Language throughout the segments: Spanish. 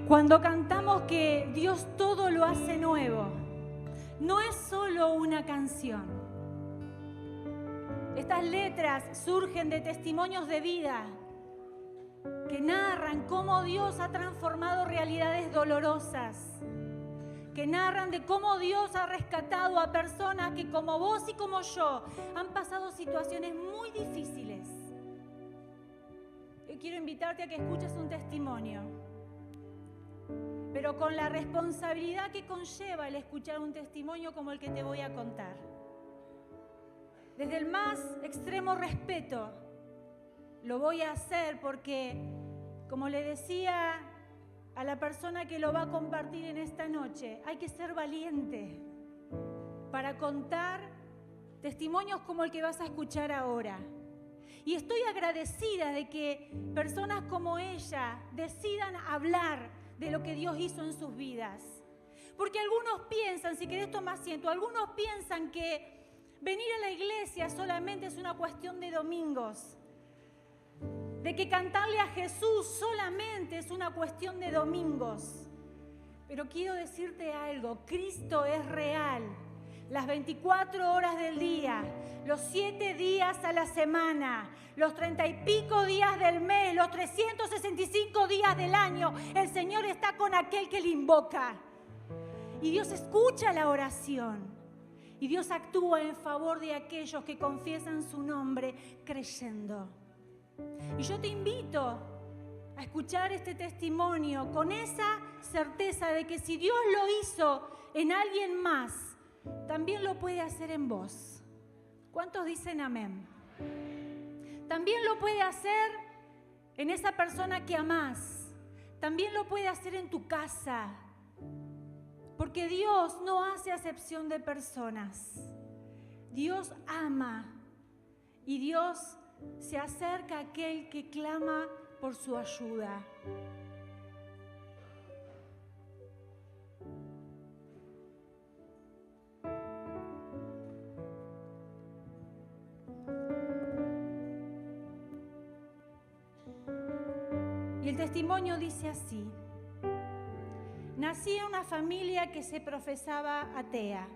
Cuando cantamos que Dios todo lo hace nuevo, no es solo una canción. Estas letras surgen de testimonios de vida que narran cómo Dios ha transformado realidades dolorosas, que narran de cómo Dios ha rescatado a personas que como vos y como yo han pasado situaciones muy difíciles. Yo quiero invitarte a que escuches un testimonio, pero con la responsabilidad que conlleva el escuchar un testimonio como el que te voy a contar. Desde el más extremo respeto lo voy a hacer porque, como le decía a la persona que lo va a compartir en esta noche, hay que ser valiente para contar testimonios como el que vas a escuchar ahora. Y estoy agradecida de que personas como ella decidan hablar de lo que Dios hizo en sus vidas. Porque algunos piensan, si querés tomar asiento, algunos piensan que venir a la iglesia solamente es una cuestión de domingos, de que cantarle a Jesús solamente es una cuestión de domingos. Pero quiero decirte algo, Cristo es real. Las 24 horas del día, los 7 días a la semana, los 30 y pico días del mes, los 365 días del año, el Señor está con aquel que le invoca. Y Dios escucha la oración. Y Dios actúa en favor de aquellos que confiesan su nombre creyendo. Y yo te invito a escuchar este testimonio con esa certeza de que si Dios lo hizo en alguien más, también lo puede hacer en vos. ¿Cuántos dicen amén? También lo puede hacer en esa persona que amás. También lo puede hacer en tu casa. Porque Dios no hace acepción de personas. Dios ama y Dios se acerca a aquel que clama por su ayuda. Y el testimonio dice así: nací en una familia que se profesaba atea,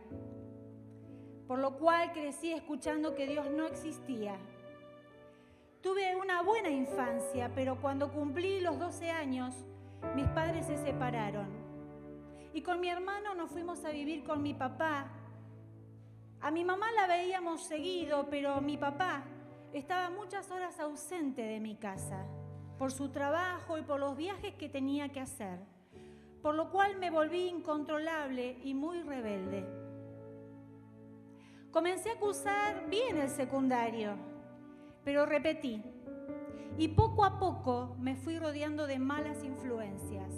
por lo cual crecí escuchando que Dios no existía. Tuve una buena infancia, pero cuando cumplí los 12 años, mis padres se separaron. Y con mi hermano nos fuimos a vivir con mi papá. A mi mamá la veíamos seguido, pero mi papá estaba muchas horas ausente de mi casa, por su trabajo y por los viajes que tenía que hacer, por lo cual me volví incontrolable y muy rebelde. Comencé a cursar bien el secundario, pero repetí, y poco a poco me fui rodeando de malas influencias.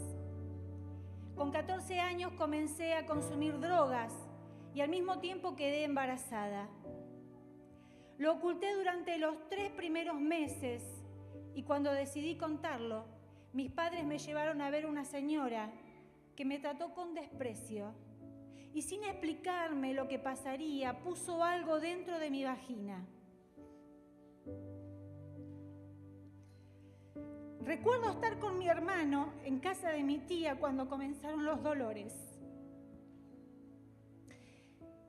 Con 14 años comencé a consumir drogas y al mismo tiempo quedé embarazada. Lo oculté durante los 3 primeros meses y cuando decidí contarlo, mis padres me llevaron a ver una señora que me trató con desprecio y sin explicarme lo que pasaría, puso algo dentro de mi vagina. Recuerdo estar con mi hermano en casa de mi tía cuando comenzaron los dolores.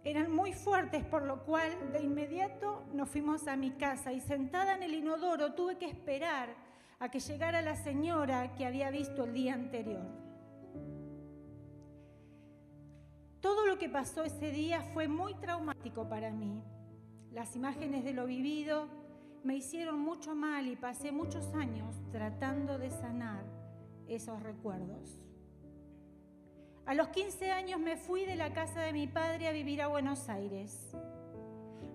Eran muy fuertes, por lo cual de inmediato nos fuimos a mi casa y sentada en el inodoro tuve que esperar a que llegara la señora que había visto el día anterior. Todo lo que pasó ese día fue muy traumático para mí. Las imágenes de lo vivido me hicieron mucho mal y pasé muchos años tratando de sanar esos recuerdos. A los 15 años me fui de la casa de mi padre a vivir a Buenos Aires.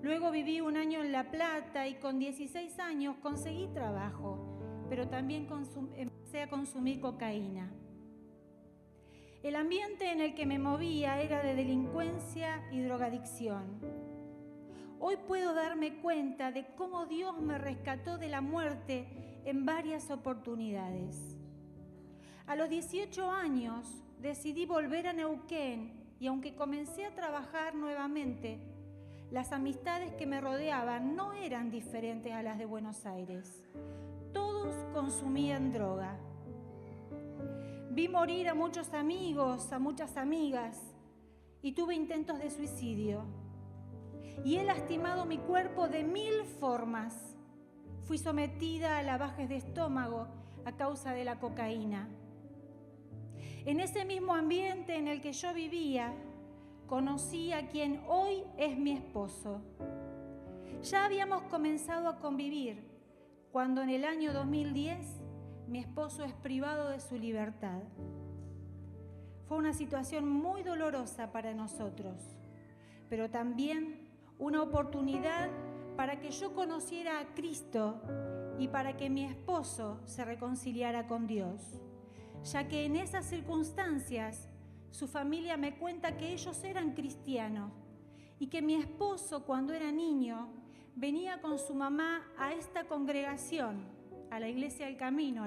Luego viví un año en La Plata y con 16 años conseguí trabajo, pero también empecé a consumir cocaína. El ambiente en el que me movía era de delincuencia y drogadicción. Hoy puedo darme cuenta de cómo Dios me rescató de la muerte en varias oportunidades. A los 18 años decidí volver a Neuquén y aunque comencé a trabajar nuevamente, las amistades que me rodeaban no eran diferentes a las de Buenos Aires. Todos consumían droga. Vi morir a muchos amigos, a muchas amigas, y tuve intentos de suicidio. Y he lastimado mi cuerpo de 1000 formas. Fui sometida a lavajes de estómago a causa de la cocaína. En ese mismo ambiente en el que yo vivía, conocí a quien hoy es mi esposo. Ya habíamos comenzado a convivir cuando en el año 2010 mi esposo es privado de su libertad. Fue una situación muy dolorosa para nosotros, pero también una oportunidad para que yo conociera a Cristo y para que mi esposo se reconciliara con Dios, ya que en esas circunstancias su familia me cuenta que ellos eran cristianos y que mi esposo, cuando era niño, venía con su mamá a esta congregación, a la Iglesia del Camino,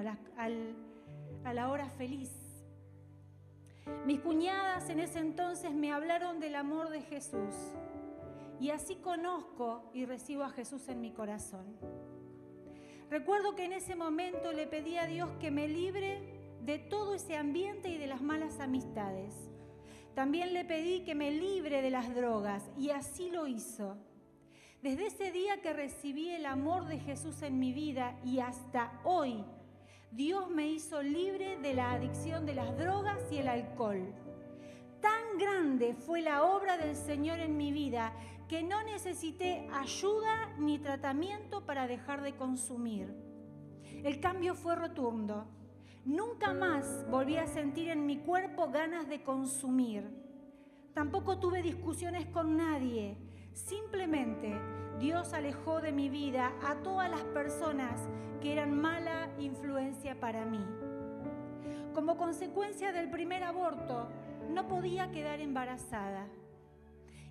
a la hora feliz. Mis cuñadas en ese entonces me hablaron del amor de Jesús y así conozco y recibo a Jesús en mi corazón. Recuerdo que en ese momento le pedí a Dios que me libre de todo ese ambiente y de las malas amistades. También le pedí que me libre de las drogas y así lo hizo. Desde ese día que recibí el amor de Jesús en mi vida y hasta hoy, Dios me hizo libre de la adicción de las drogas y el alcohol. Tan grande fue la obra del Señor en mi vida que no necesité ayuda ni tratamiento para dejar de consumir. El cambio fue rotundo. Nunca más volví a sentir en mi cuerpo ganas de consumir. Tampoco tuve discusiones con nadie. Simplemente Dios alejó de mi vida a todas las personas que eran mala influencia para mí. Como consecuencia del primer aborto, no podía quedar embarazada.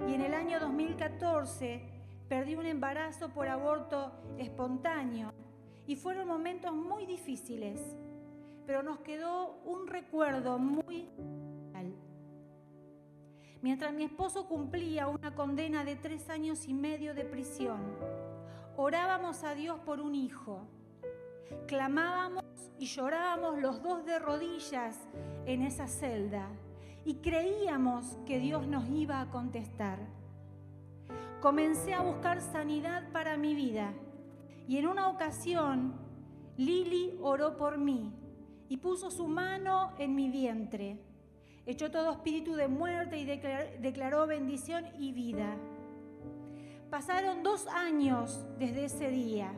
Y en el año 2014 perdí un embarazo por aborto espontáneo y fueron momentos muy difíciles, pero nos quedó un recuerdo muy especial. Mientras mi esposo cumplía una condena de 3 años y medio de prisión, orábamos a Dios por un hijo. Clamábamos y llorábamos los dos de rodillas en esa celda y creíamos que Dios nos iba a contestar. Comencé a buscar sanidad para mi vida y en una ocasión Lili oró por mí y puso su mano en mi vientre. Echó todo espíritu de muerte y declaró bendición y vida. Pasaron 2 años desde ese día.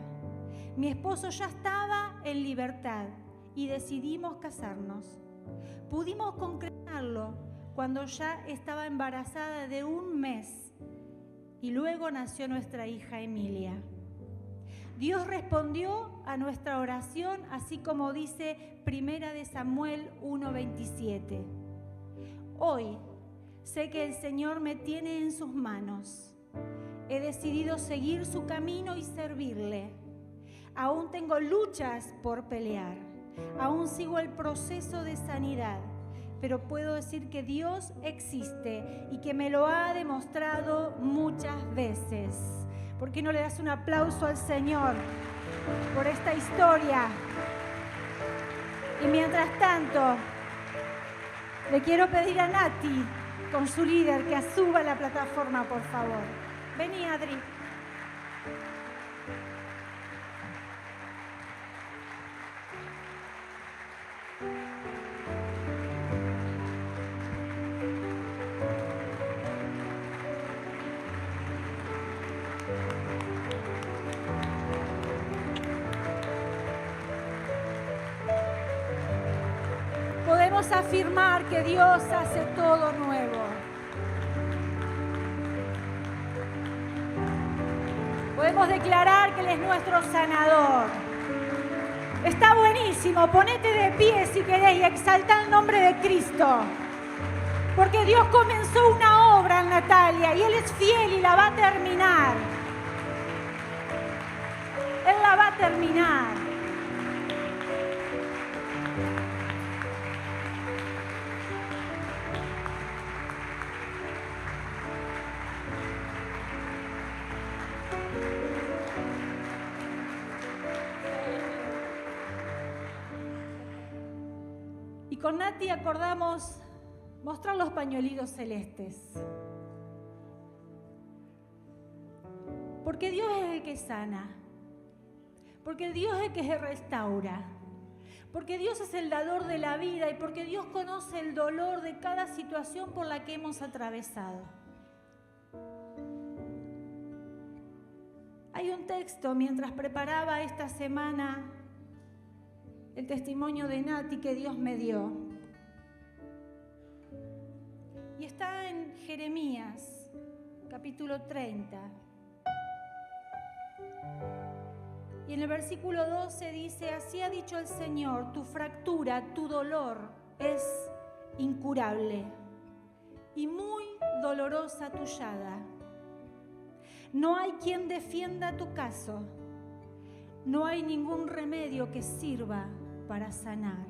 Mi esposo ya estaba en libertad y decidimos casarnos. Pudimos concretarlo cuando ya estaba embarazada de 1 mes y luego nació nuestra hija Emilia. Dios respondió a nuestra oración, así como dice 1 Samuel 1:27. Hoy sé que el Señor me tiene en sus manos. He decidido seguir su camino y servirle. Aún tengo luchas por pelear. Aún sigo el proceso de sanidad. Pero puedo decir que Dios existe y que me lo ha demostrado muchas veces. ¿Por qué no le das un aplauso al Señor por esta historia? Y mientras tanto, le quiero pedir a Nati, con su líder, que suba a la plataforma, por favor. Vení, Adri. Podemos afirmar que Dios hace todo nuevo. Podemos declarar que Él es nuestro sanador. Está buenísimo, ponete de pie si querés y exalta el nombre de Cristo. Porque Dios comenzó una obra en Natalia y Él es fiel y la va a terminar. Él la va a terminar. con Nati acordamos mostrar los pañuelitos celestes. Porque Dios es el que sana. Porque Dios es el que restaura. Porque Dios es el dador de la vida y porque Dios conoce el dolor de cada situación por la que hemos atravesado. Hay un texto mientras preparaba esta semana el testimonio de Nati que Dios me dio. Y está en Jeremías, capítulo 30. Y en el versículo 12 dice: así ha dicho el Señor, tu fractura, tu dolor es incurable y muy dolorosa tu llaga. No hay quien defienda tu caso, no hay ningún remedio que sirva para sanar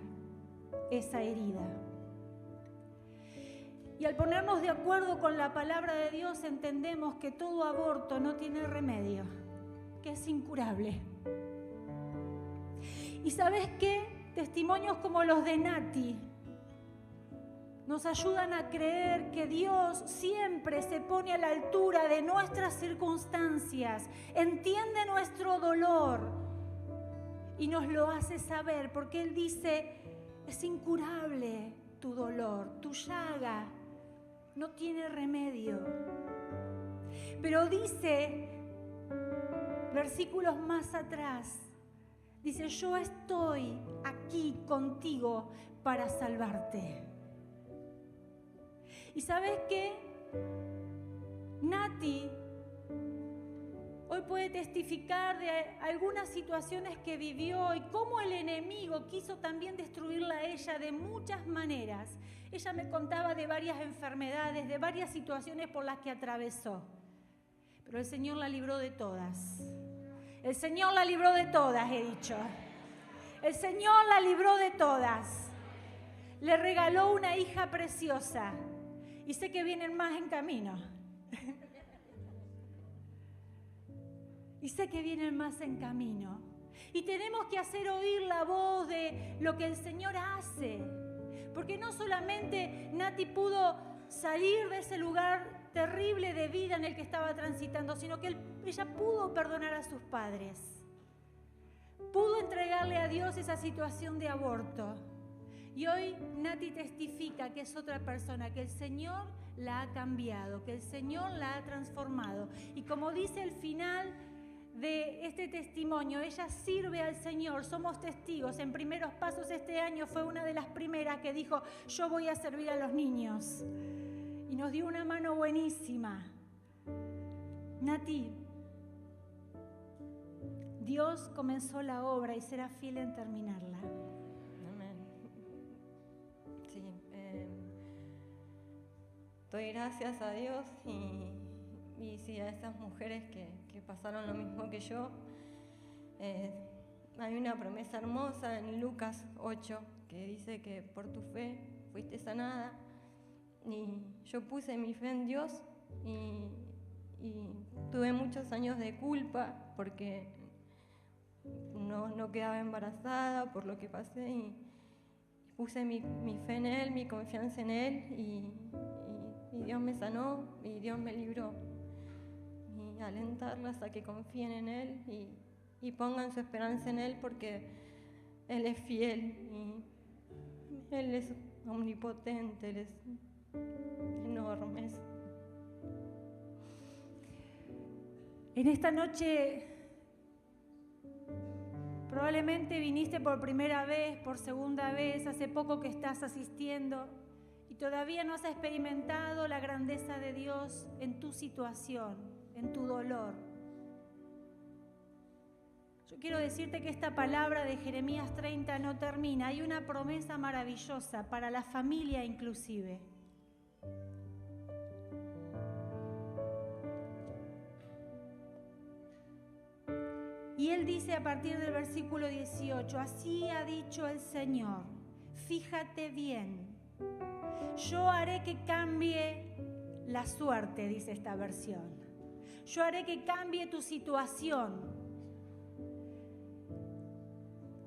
esa herida. Y al ponernos de acuerdo con la palabra de Dios entendemos que todo aborto no tiene remedio, que es incurable. ¿Y sabes qué? Testimonios como los de Nati nos ayudan a creer que Dios siempre se pone a la altura de nuestras circunstancias, entiende nuestro dolor y nos lo hace saber, porque Él dice: es incurable tu dolor, tu llaga, no tiene remedio. Pero dice, versículos más atrás, dice: yo estoy aquí contigo para salvarte. ¿Y sabes qué? Nati hoy puede testificar de algunas situaciones que vivió y cómo el enemigo quiso también destruirla a ella de muchas maneras. Ella me contaba de varias enfermedades, de varias situaciones por las que atravesó. Pero el Señor la libró de todas. El Señor la libró de todas, he dicho. El Señor la libró de todas. Le regaló una hija preciosa. Y sé que vienen más en camino. Y sé que vienen más en camino. Y tenemos que hacer oír la voz de lo que el Señor hace. Porque no solamente Nati pudo salir de ese lugar terrible de vida en el que estaba transitando, sino que ella pudo perdonar a sus padres. Pudo entregarle a Dios esa situación de aborto. Y hoy Nati testifica que es otra persona, que el Señor la ha cambiado, que el Señor la ha transformado. Y como dice el final de este testimonio, ella sirve al Señor, somos testigos. En Primeros Pasos este año fue una de las primeras que dijo: yo voy a servir a los niños. Y nos dio una mano buenísima. Nati, Dios comenzó la obra y será fiel en terminarla. Amén. Sí, doy gracias a Dios y sí, a esas mujeres que pasaron lo mismo que yo. Hay una promesa hermosa en Lucas 8 que dice que por tu fe fuiste sanada. Y yo puse mi fe en Dios y tuve muchos años de culpa porque no quedaba embarazada por lo que pasé y puse mi fe en Él, mi confianza en Él y Dios me sanó y Dios me libró. Y alentarlas a que confíen en Él y pongan su esperanza en Él porque Él es fiel y Él es omnipotente, Él es enormes. En esta noche probablemente viniste por primera vez, por segunda vez, hace poco que estás asistiendo y todavía no has experimentado la grandeza de Dios en tu situación, en tu dolor. Yo quiero decirte que esta palabra de Jeremías 30 no termina. Hay una promesa maravillosa para la familia inclusive. Y Él dice a partir del versículo 18, así ha dicho el Señor, fíjate bien, yo haré que cambie la suerte, dice esta versión. Yo haré que cambie tu situación.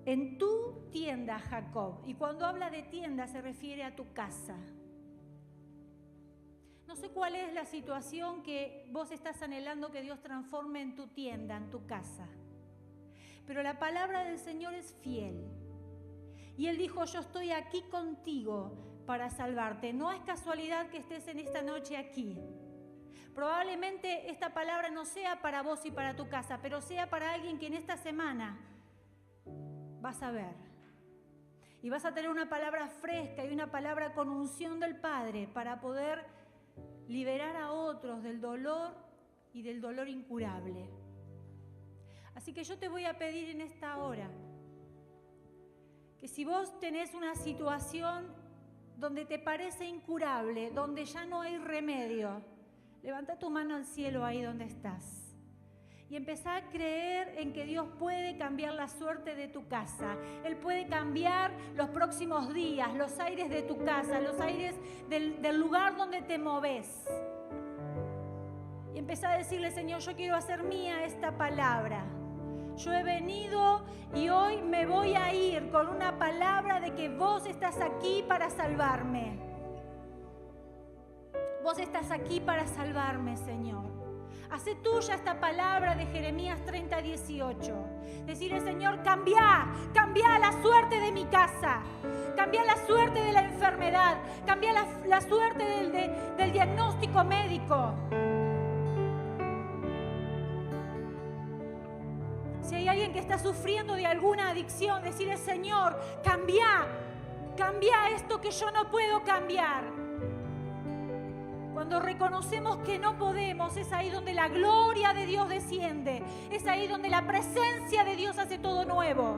en tu tienda, Jacob. Y cuando habla de tienda se refiere a tu casa. No sé cuál es la situación que vos estás anhelando que Dios transforme en tu tienda, en tu casa. Pero la palabra del Señor es fiel. Y Él dijo, yo estoy aquí contigo para salvarte. No es casualidad que estés en esta noche aquí. Probablemente esta palabra no sea para vos y para tu casa, pero sea para alguien que en esta semana vas a ver. Y vas a tener una palabra fresca y una palabra con unción del Padre para poder liberar a otros del dolor y del dolor incurable. Así que yo te voy a pedir en esta hora que si vos tenés una situación donde te parece incurable, donde ya no hay remedio, levanta tu mano al cielo ahí donde estás y empezá a creer en que Dios puede cambiar la suerte de tu casa. Él puede cambiar los próximos días, los aires de tu casa, los aires del lugar donde te moves. Y empezá a decirle, Señor, yo quiero hacer mía esta palabra. Yo he venido y hoy me voy a ir con una palabra de que vos estás aquí para salvarme. Vos estás aquí para salvarme, Señor. Hacé tuya esta palabra de Jeremías 30:18. Decirle, Señor, cambia la suerte de mi casa. Cambia la suerte de la enfermedad. Cambia la suerte del diagnóstico médico. Si hay alguien que está sufriendo de alguna adicción, decirle, Señor, cambia esto que yo no puedo cambiar. Cuando reconocemos que no podemos, es ahí donde la gloria de Dios desciende. Es ahí donde la presencia de Dios hace todo nuevo.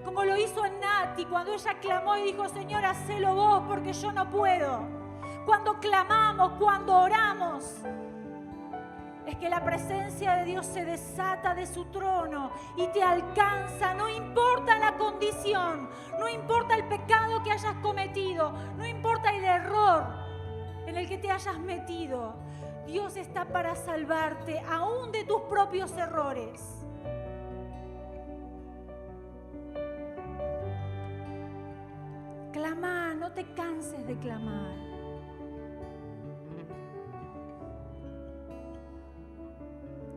Como lo hizo en Nati, cuando ella clamó y dijo, Señor, hacelo vos porque yo no puedo. Cuando clamamos, cuando oramos, es que la presencia de Dios se desata de su trono y te alcanza, no importa la condición, no importa el pecado que hayas cometido, no importa el error en el que te hayas metido. Dios está para salvarte aún de tus propios errores. Clama, no te canses de clamar.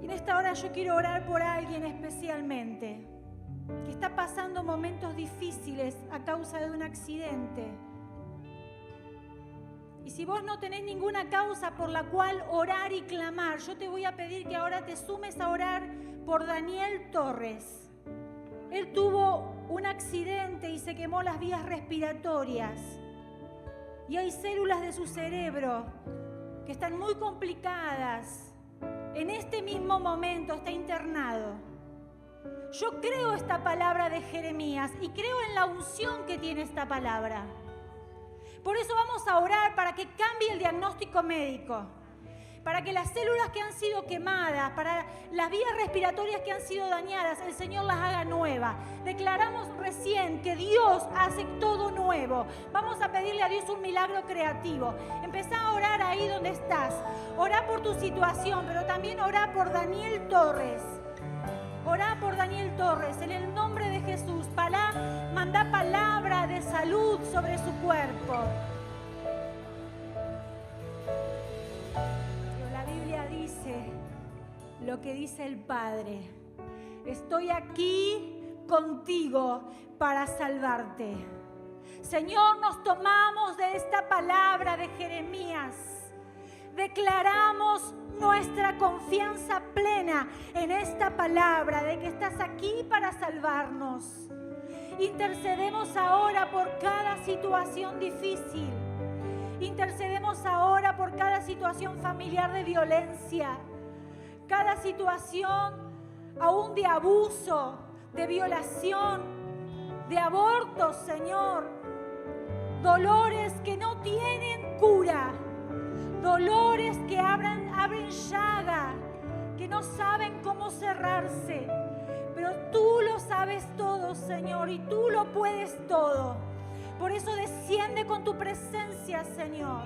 Y en esta hora yo quiero orar por alguien especialmente que está pasando momentos difíciles a causa de un accidente. Y si vos no tenés ninguna causa por la cual orar y clamar, yo te voy a pedir que ahora te sumes a orar por Daniel Torres. Él tuvo un accidente y se quemó las vías respiratorias. Y hay células de su cerebro que están muy complicadas. En este mismo momento está internado. Yo creo esta palabra de Jeremías y creo en la unción que tiene esta palabra. Por eso vamos a orar para que cambie el diagnóstico médico, para que las células que han sido quemadas, para las vías respiratorias que han sido dañadas, el Señor las haga nuevas. Declaramos recién que Dios hace todo nuevo. Vamos a pedirle a Dios un milagro creativo. Empezá a orar ahí donde estás. Orá por tu situación, pero también orá por Daniel Torres. Orá por Daniel Torres, en el nombre de Jesús. Mandá palabra de salud sobre su cuerpo. Pero la Biblia dice lo que dice el Padre. Estoy aquí contigo para salvarte. Señor, nos tomamos de esta palabra de Jeremías. Declaramos nuestra confianza plena en esta palabra de que estás aquí para salvarnos. Intercedemos ahora por cada situación difícil. Intercedemos ahora por cada situación familiar de violencia, cada situación aún de abuso, de violación, de aborto, Señor. Dolores que no tienen cura. Dolores que abren llaga, que no saben cómo cerrarse. Pero tú lo sabes todo, Señor, y tú lo puedes todo. Por eso desciende con tu presencia, Señor.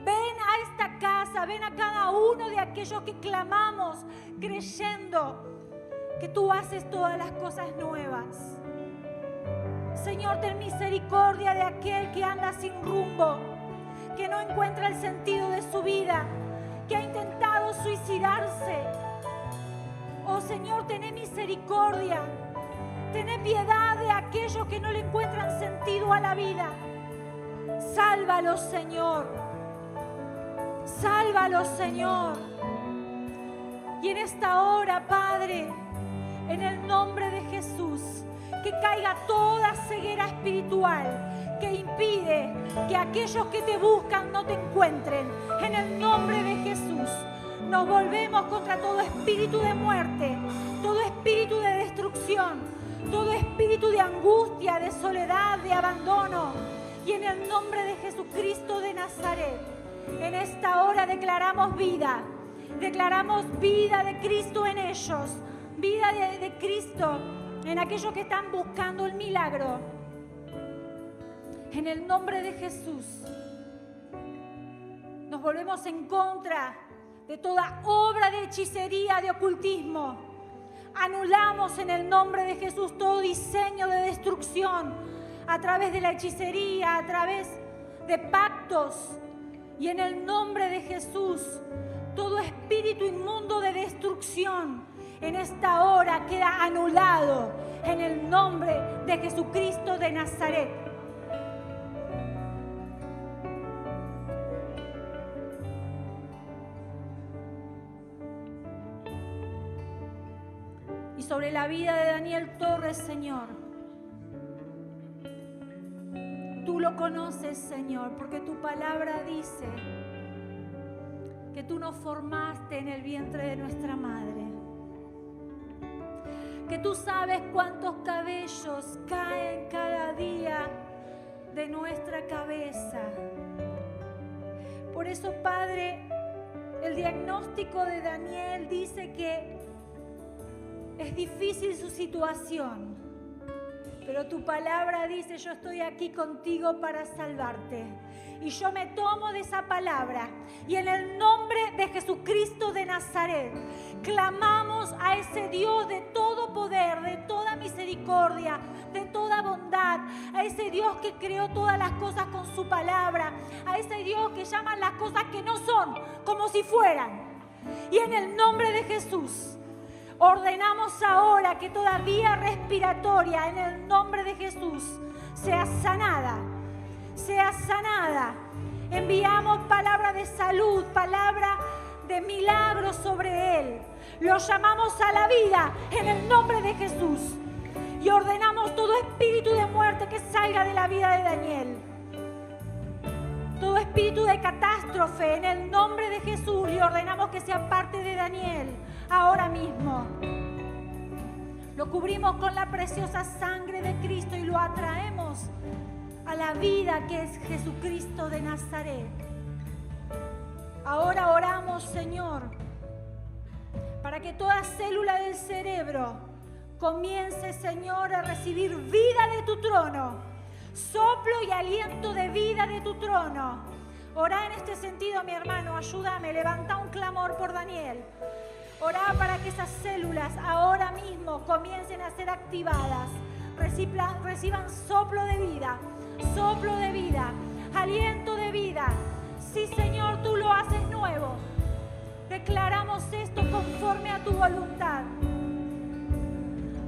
Ven a esta casa, ven a cada uno de aquellos que clamamos, creyendo que tú haces todas las cosas nuevas. Señor, ten misericordia de aquel que anda sin rumbo, que no encuentra el sentido de su vida, que ha intentado suicidarse. Oh Señor, ten misericordia, ten piedad de aquellos que no le encuentran sentido a la vida. Sálvalos, Señor. Sálvalos, Señor. Y en esta hora, Padre, en el nombre de Jesús, que caiga toda ceguera espiritual que impide que aquellos que te buscan no te encuentren. En el nombre de Jesús, nos volvemos contra todo espíritu de muerte, todo espíritu de destrucción, todo espíritu de angustia, de soledad, de abandono. Y en el nombre de Jesucristo de Nazaret, en esta hora declaramos vida de Cristo en ellos, vida de Cristo en aquellos que están buscando el milagro. En el nombre de Jesús, nos volvemos en contra de toda obra de hechicería, de ocultismo. Anulamos en el nombre de Jesús todo diseño de destrucción a través de la hechicería, a través de pactos. Y en el nombre de Jesús, todo espíritu inmundo de destrucción en esta hora queda anulado en el nombre de Jesucristo de Nazaret. Y sobre la vida de Daniel Torres, Señor, tú lo conoces, Señor, porque tu palabra dice que tú nos formaste en el vientre de nuestra madre, que tú sabes cuántos cabellos caen cada día de nuestra cabeza. Por eso, Padre, el diagnóstico de Daniel dice que es difícil su situación, pero tu palabra dice: yo estoy aquí contigo para salvarte. Y yo me tomo de esa palabra y en el nombre de Jesucristo de Nazaret clamamos a ese Dios de todo poder, de toda misericordia, de toda bondad, a ese Dios que creó todas las cosas con su palabra, a ese Dios que llama las cosas que no son como si fueran. Y en el nombre de Jesús ordenamos ahora que toda vía respiratoria en el nombre de Jesús sea sanada. Sea sanada. Enviamos palabra de salud, palabra de milagro sobre él. Lo llamamos a la vida en el nombre de Jesús. Y ordenamos todo espíritu de muerte que salga de la vida de Daniel. Todo espíritu de catástrofe en el nombre de Jesús. Y ordenamos que sea parte de Daniel ahora mismo. Lo cubrimos con la preciosa sangre de Cristo y lo atraemos a la vida que es Jesucristo de Nazaret. Ahora oramos, Señor, para que toda célula del cerebro comience, Señor, a recibir vida de tu trono, soplo y aliento de vida de tu trono. Orá en este sentido, mi hermano, ayúdame, levanta un clamor por Daniel. Orá para que esas células ahora mismo comiencen a ser activadas, reciban soplo de vida, aliento de vida. Sí, Señor, tú lo haces nuevo. Declaramos esto conforme a tu voluntad.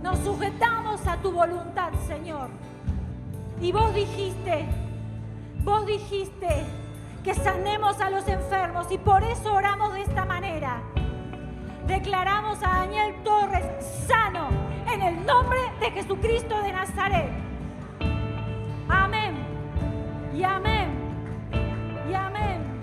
Nos sujetamos a tu voluntad, Señor. Y vos dijiste que sanemos a los enfermos y por eso oramos de esta manera. Declaramos a Daniel Torres sano en el nombre de Jesucristo de Nazaret. Amén. Y amén. Y amén.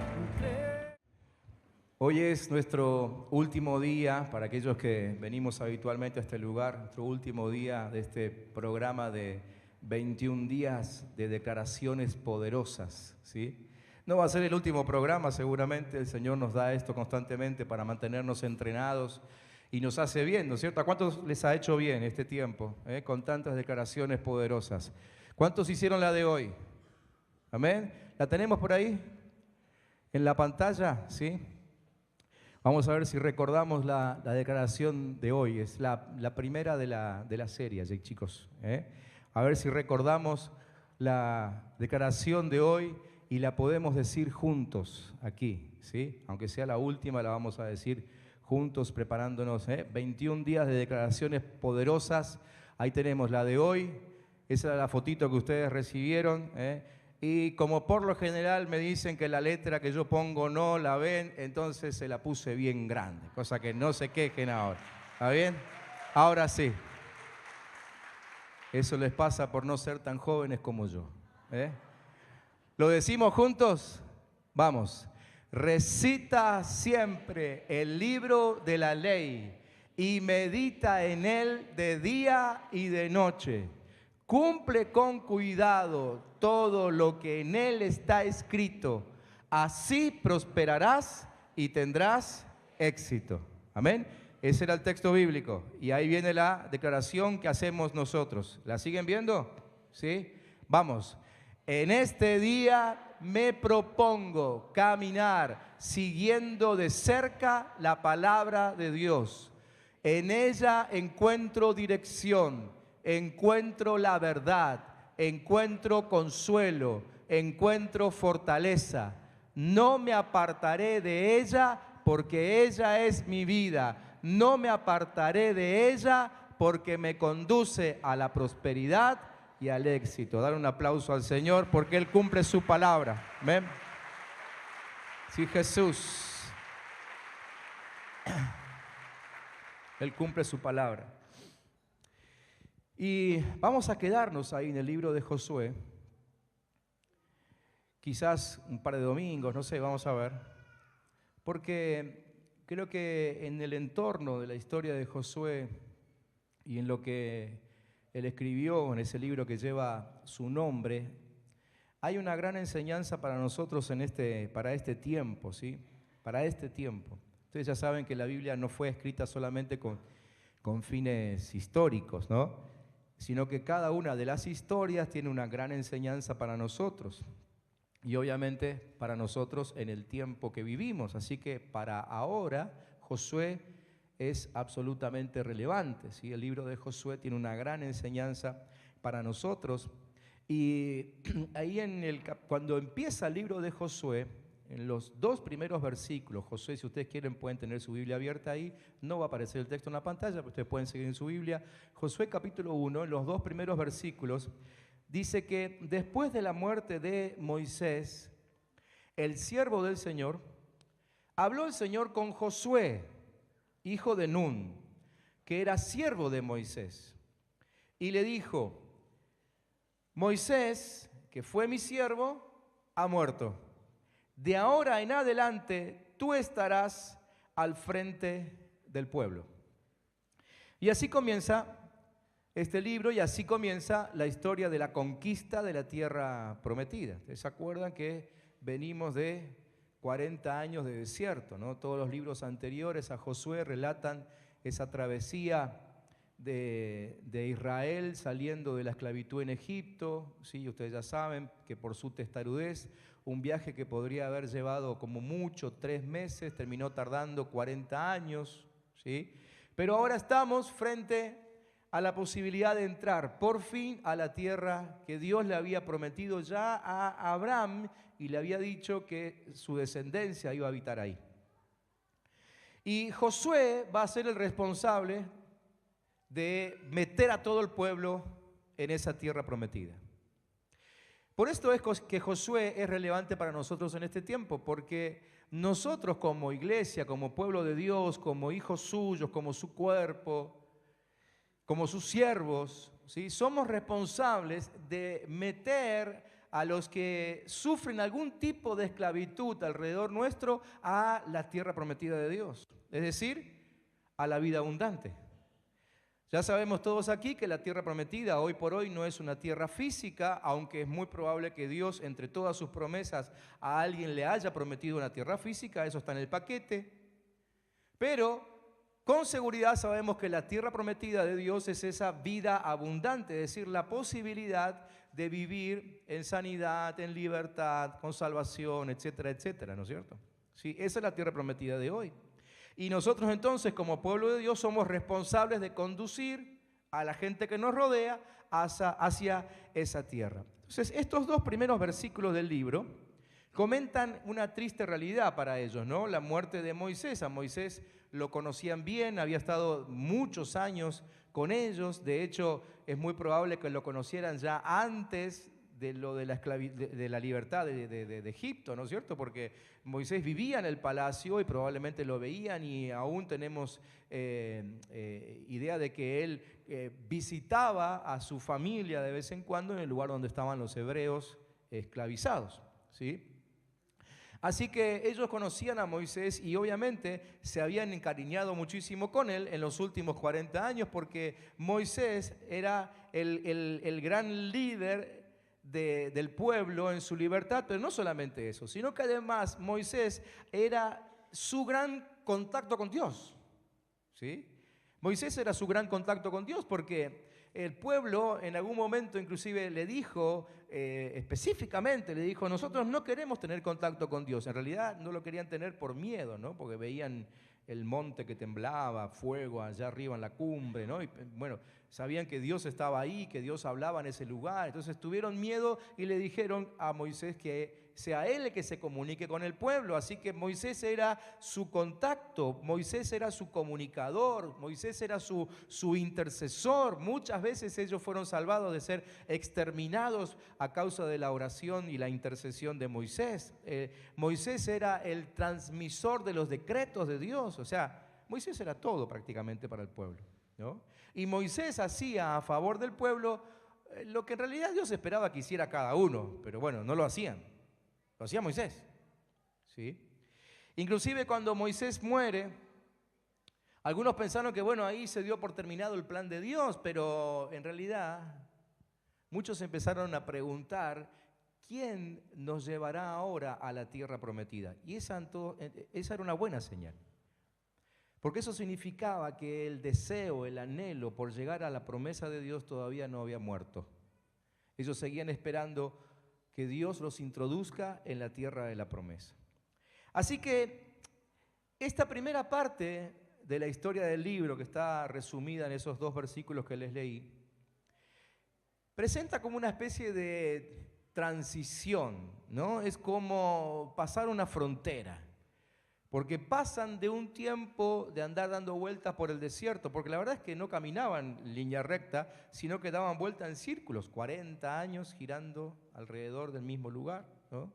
Hoy es nuestro último día, para aquellos que venimos habitualmente a este lugar, nuestro último día de este programa de 21 días de declaraciones poderosas, ¿sí? No va a ser el último programa, seguramente el Señor nos da esto constantemente para mantenernos entrenados y nos hace bien, ¿no es cierto? ¿A cuántos les ha hecho bien este tiempo, con tantas declaraciones poderosas? ¿Cuántos hicieron la de hoy? ¿Amén? ¿La tenemos por ahí? ¿En la pantalla? ¿Sí? Vamos a ver si recordamos la declaración de hoy. Es la primera de la serie, chicos. A ver si recordamos la declaración de hoy y la podemos decir juntos aquí, ¿sí? Aunque sea la última, la vamos a decir juntos preparándonos. 21 días de declaraciones poderosas. Ahí tenemos la de hoy. Esa era la fotito que ustedes recibieron. Y como por lo general me dicen que la letra que yo pongo no la ven, entonces se la puse bien grande, cosa que no se quejen ahora. ¿Está bien? Ahora sí. Eso les pasa por no ser tan jóvenes como yo. ¿Lo decimos juntos? Vamos. Recita siempre el libro de la ley y medita en él de día y de noche. Cumple con cuidado todo lo que en él está escrito. Así prosperarás y tendrás éxito. Amén. Ese era el texto bíblico. Y ahí viene la declaración que hacemos nosotros. ¿La siguen viendo? ¿Sí? Vamos. En este día me propongo caminar siguiendo de cerca la palabra de Dios. En ella encuentro dirección. Encuentro la verdad, encuentro consuelo, encuentro fortaleza. No me apartaré de ella porque ella es mi vida. No me apartaré de ella porque me conduce a la prosperidad y al éxito. Dar un aplauso al Señor porque Él cumple su palabra. ¿Ven? Sí, Jesús. Él cumple su palabra. Y vamos a quedarnos ahí en el libro de Josué, quizás un par de domingos, no sé, vamos a ver, porque creo que en el entorno de la historia de Josué y en lo que él escribió en ese libro que lleva su nombre, hay una gran enseñanza para nosotros para este tiempo, ¿sí? Para este tiempo. Ustedes ya saben que la Biblia no fue escrita solamente con fines históricos, ¿no? Sino que cada una de las historias tiene una gran enseñanza para nosotros y obviamente para nosotros en el tiempo que vivimos. Así que para ahora Josué es absolutamente relevante, ¿sí? El libro de Josué tiene una gran enseñanza para nosotros y ahí cuando empieza el libro de Josué, en los 2 primeros versículos, Josué, si ustedes quieren pueden tener su Biblia abierta ahí, no va a aparecer el texto en la pantalla, pero ustedes pueden seguir en su Biblia. Josué capítulo 1, en los 2 primeros versículos, dice que después de la muerte de Moisés, el siervo del Señor, habló el Señor con Josué, hijo de Nun, que era siervo de Moisés, y le dijo: Moisés, que fue mi siervo, ha muerto. De ahora en adelante tú estarás al frente del pueblo. Y así comienza este libro y así comienza la historia de la conquista de la tierra prometida. ¿Ustedes se acuerdan que venimos de 40 años de desierto, ¿no? Todos los libros anteriores a Josué relatan esa travesía de Israel saliendo de la esclavitud en Egipto, ¿sí? Ustedes ya saben que por su testarudez, un viaje que podría haber llevado como mucho 3 meses, terminó tardando 40 años, ¿sí? Pero ahora estamos frente a la posibilidad de entrar por fin a la tierra que Dios le había prometido ya a Abraham y le había dicho que su descendencia iba a habitar ahí. Y Josué va a ser el responsable de meter a todo el pueblo en esa tierra prometida. Por esto es que Josué es relevante para nosotros en este tiempo, porque nosotros como iglesia, como pueblo de Dios, como hijos suyos, como su cuerpo, como sus siervos, ¿sí? Somos responsables de meter a los que sufren algún tipo de esclavitud alrededor nuestro a la tierra prometida de Dios, es decir, a la vida abundante. Ya sabemos todos aquí que la tierra prometida hoy por hoy no es una tierra física, aunque es muy probable que Dios, entre todas sus promesas, a alguien le haya prometido una tierra física, eso está en el paquete. Pero con seguridad sabemos que la tierra prometida de Dios es esa vida abundante, es decir, la posibilidad de vivir en sanidad, en libertad, con salvación, etcétera, etcétera, ¿no es cierto? Sí, esa es la tierra prometida de hoy. Y nosotros entonces, como pueblo de Dios, somos responsables de conducir a la gente que nos rodea hacia esa tierra. Entonces, estos dos primeros versículos del libro comentan una triste realidad para ellos, ¿no? La muerte de Moisés. A Moisés lo conocían bien, había estado muchos años con ellos. De hecho, es muy probable que lo conocieran ya antes de lo de la libertad de Egipto, ¿no es cierto? Porque Moisés vivía en el palacio y probablemente lo veían, y aún tenemos idea de que él visitaba a su familia de vez en cuando en el lugar donde estaban los hebreos esclavizados, ¿sí? Así que ellos conocían a Moisés y obviamente se habían encariñado muchísimo con él en los últimos 40 años, porque Moisés era el gran líder del pueblo en su libertad. Pero no solamente eso, sino que además Moisés era su gran contacto con Dios, ¿sí? Moisés era su gran contacto con Dios, porque el pueblo en algún momento inclusive le dijo, específicamente le dijo: nosotros no queremos tener contacto con Dios. En realidad no lo querían tener por miedo, ¿no? Porque veían el monte que temblaba, fuego allá arriba en la cumbre, ¿no? Y bueno, sabían que Dios estaba ahí, que Dios hablaba en ese lugar. Entonces tuvieron miedo y le dijeron a Moisés que sea él el que se comunique con el pueblo. Así que Moisés era su contacto, Moisés era su comunicador, Moisés era su intercesor. Muchas veces ellos fueron salvados de ser exterminados a causa de la oración y la intercesión de Moisés. Moisés era el transmisor de los decretos de Dios. O sea, Moisés era todo prácticamente para el pueblo, ¿no? Y Moisés hacía a favor del pueblo lo que en realidad Dios esperaba que hiciera cada uno, pero bueno, no lo hacían. Lo hacía Moisés, ¿sí? Inclusive cuando Moisés muere, algunos pensaron que bueno, ahí se dio por terminado el plan de Dios, pero en realidad muchos empezaron a preguntar: ¿quién nos llevará ahora a la tierra prometida? Y esa era una buena señal, porque eso significaba que el deseo, el anhelo por llegar a la promesa de Dios todavía no había muerto. Ellos seguían esperando que Dios los introduzca en la tierra de la promesa. Así que esta primera parte de la historia del libro, que está resumida en esos dos versículos que les leí, presenta como una especie de transición, ¿no? Es como pasar una frontera, porque pasan de un tiempo de andar dando vueltas por el desierto, porque la verdad es que no caminaban en línea recta, sino que daban vueltas en círculos, 40 años girando alrededor del mismo lugar, ¿no?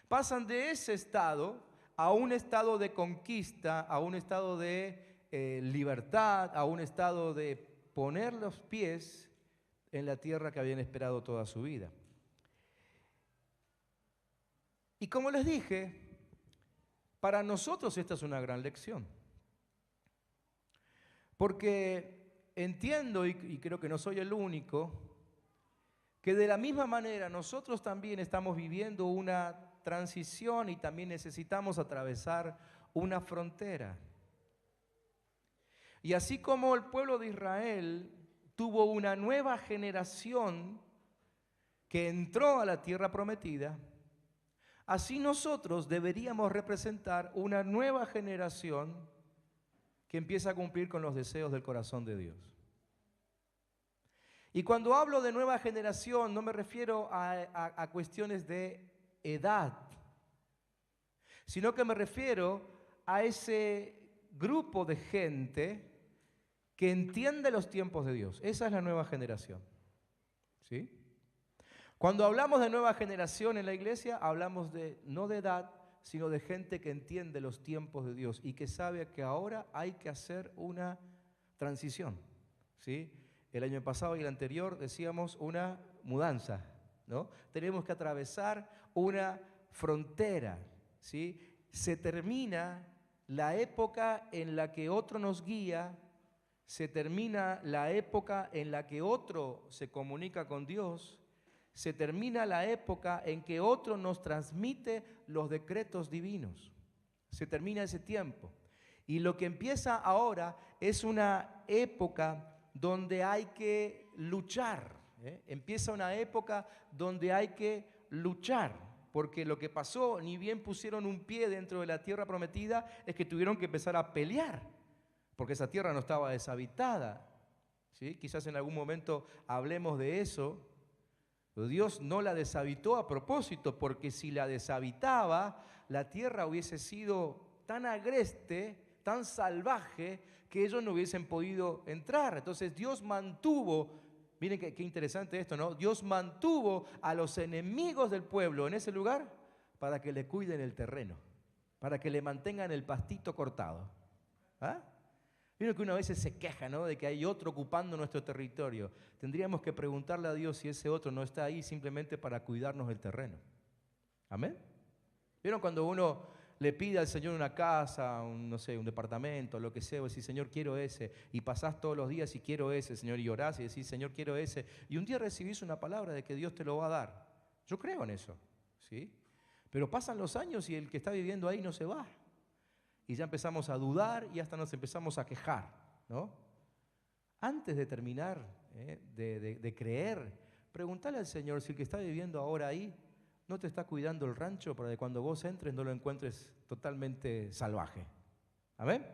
Pasan de ese estado a un estado de conquista, a un estado de libertad, a un estado de poner los pies en la tierra que habían esperado toda su vida. Y como les dije, para nosotros esta es una gran lección, porque entiendo, y creo que no soy el único, que de la misma manera nosotros también estamos viviendo una transición y también necesitamos atravesar una frontera. Y así como el pueblo de Israel tuvo una nueva generación que entró a la tierra prometida, así nosotros deberíamos representar una nueva generación que empieza a cumplir con los deseos del corazón de Dios. Y cuando hablo de nueva generación no me refiero a cuestiones de edad, sino que me refiero a ese grupo de gente que entiende los tiempos de Dios. Esa es la nueva generación, ¿sí? Cuando hablamos de nueva generación en la iglesia, hablamos no de edad, sino de gente que entiende los tiempos de Dios y que sabe que ahora hay que hacer una transición, ¿sí? El año pasado y el anterior decíamos una mudanza, ¿no? Tenemos que atravesar una frontera, ¿sí? Se termina la época en la que otro nos guía, se termina la época en la que otro se comunica con Dios, se termina la época en que otro nos transmite los decretos divinos. Se termina ese tiempo. Y lo que empieza ahora es una época donde hay que luchar, ¿eh? Empieza una época donde hay que luchar. porque lo que pasó, ni bien pusieron un pie dentro de la tierra prometida, es que tuvieron que empezar a pelear, porque esa tierra no estaba deshabitada. ¿Sí? Quizás en algún momento hablemos de eso. Pero Dios no la deshabitó a propósito, porque si la deshabitaba, la tierra hubiese sido tan agreste, tan salvaje, que ellos no hubiesen podido entrar. Entonces Dios mantuvo, miren qué interesante esto, ¿no? Dios mantuvo a los enemigos del pueblo en ese lugar para que le cuiden el terreno, para que le mantengan el pastito cortado. ¿Ah? Miren que uno a veces se queja, ¿no?, de que hay otro ocupando nuestro territorio. Tendríamos que preguntarle a Dios si ese otro no está ahí simplemente para cuidarnos el terreno. ¿Amén? ¿Vieron cuando uno le pide al Señor una casa, no sé, un departamento, lo que sea, o decís, Señor, quiero ese, y pasás todos los días y quiero ese, Señor, y orás y decís, Señor, quiero ese, y un día recibís una palabra de que Dios te lo va a dar? Yo creo en eso, ¿sí? Pero pasan los años y el que está viviendo ahí no se va. Y ya empezamos a dudar y hasta nos empezamos a quejar, ¿no? Antes de terminar de creer, preguntale al Señor si el que está viviendo ahora ahí no te está cuidando el rancho para que cuando vos entres no lo encuentres totalmente salvaje. ¿Amén?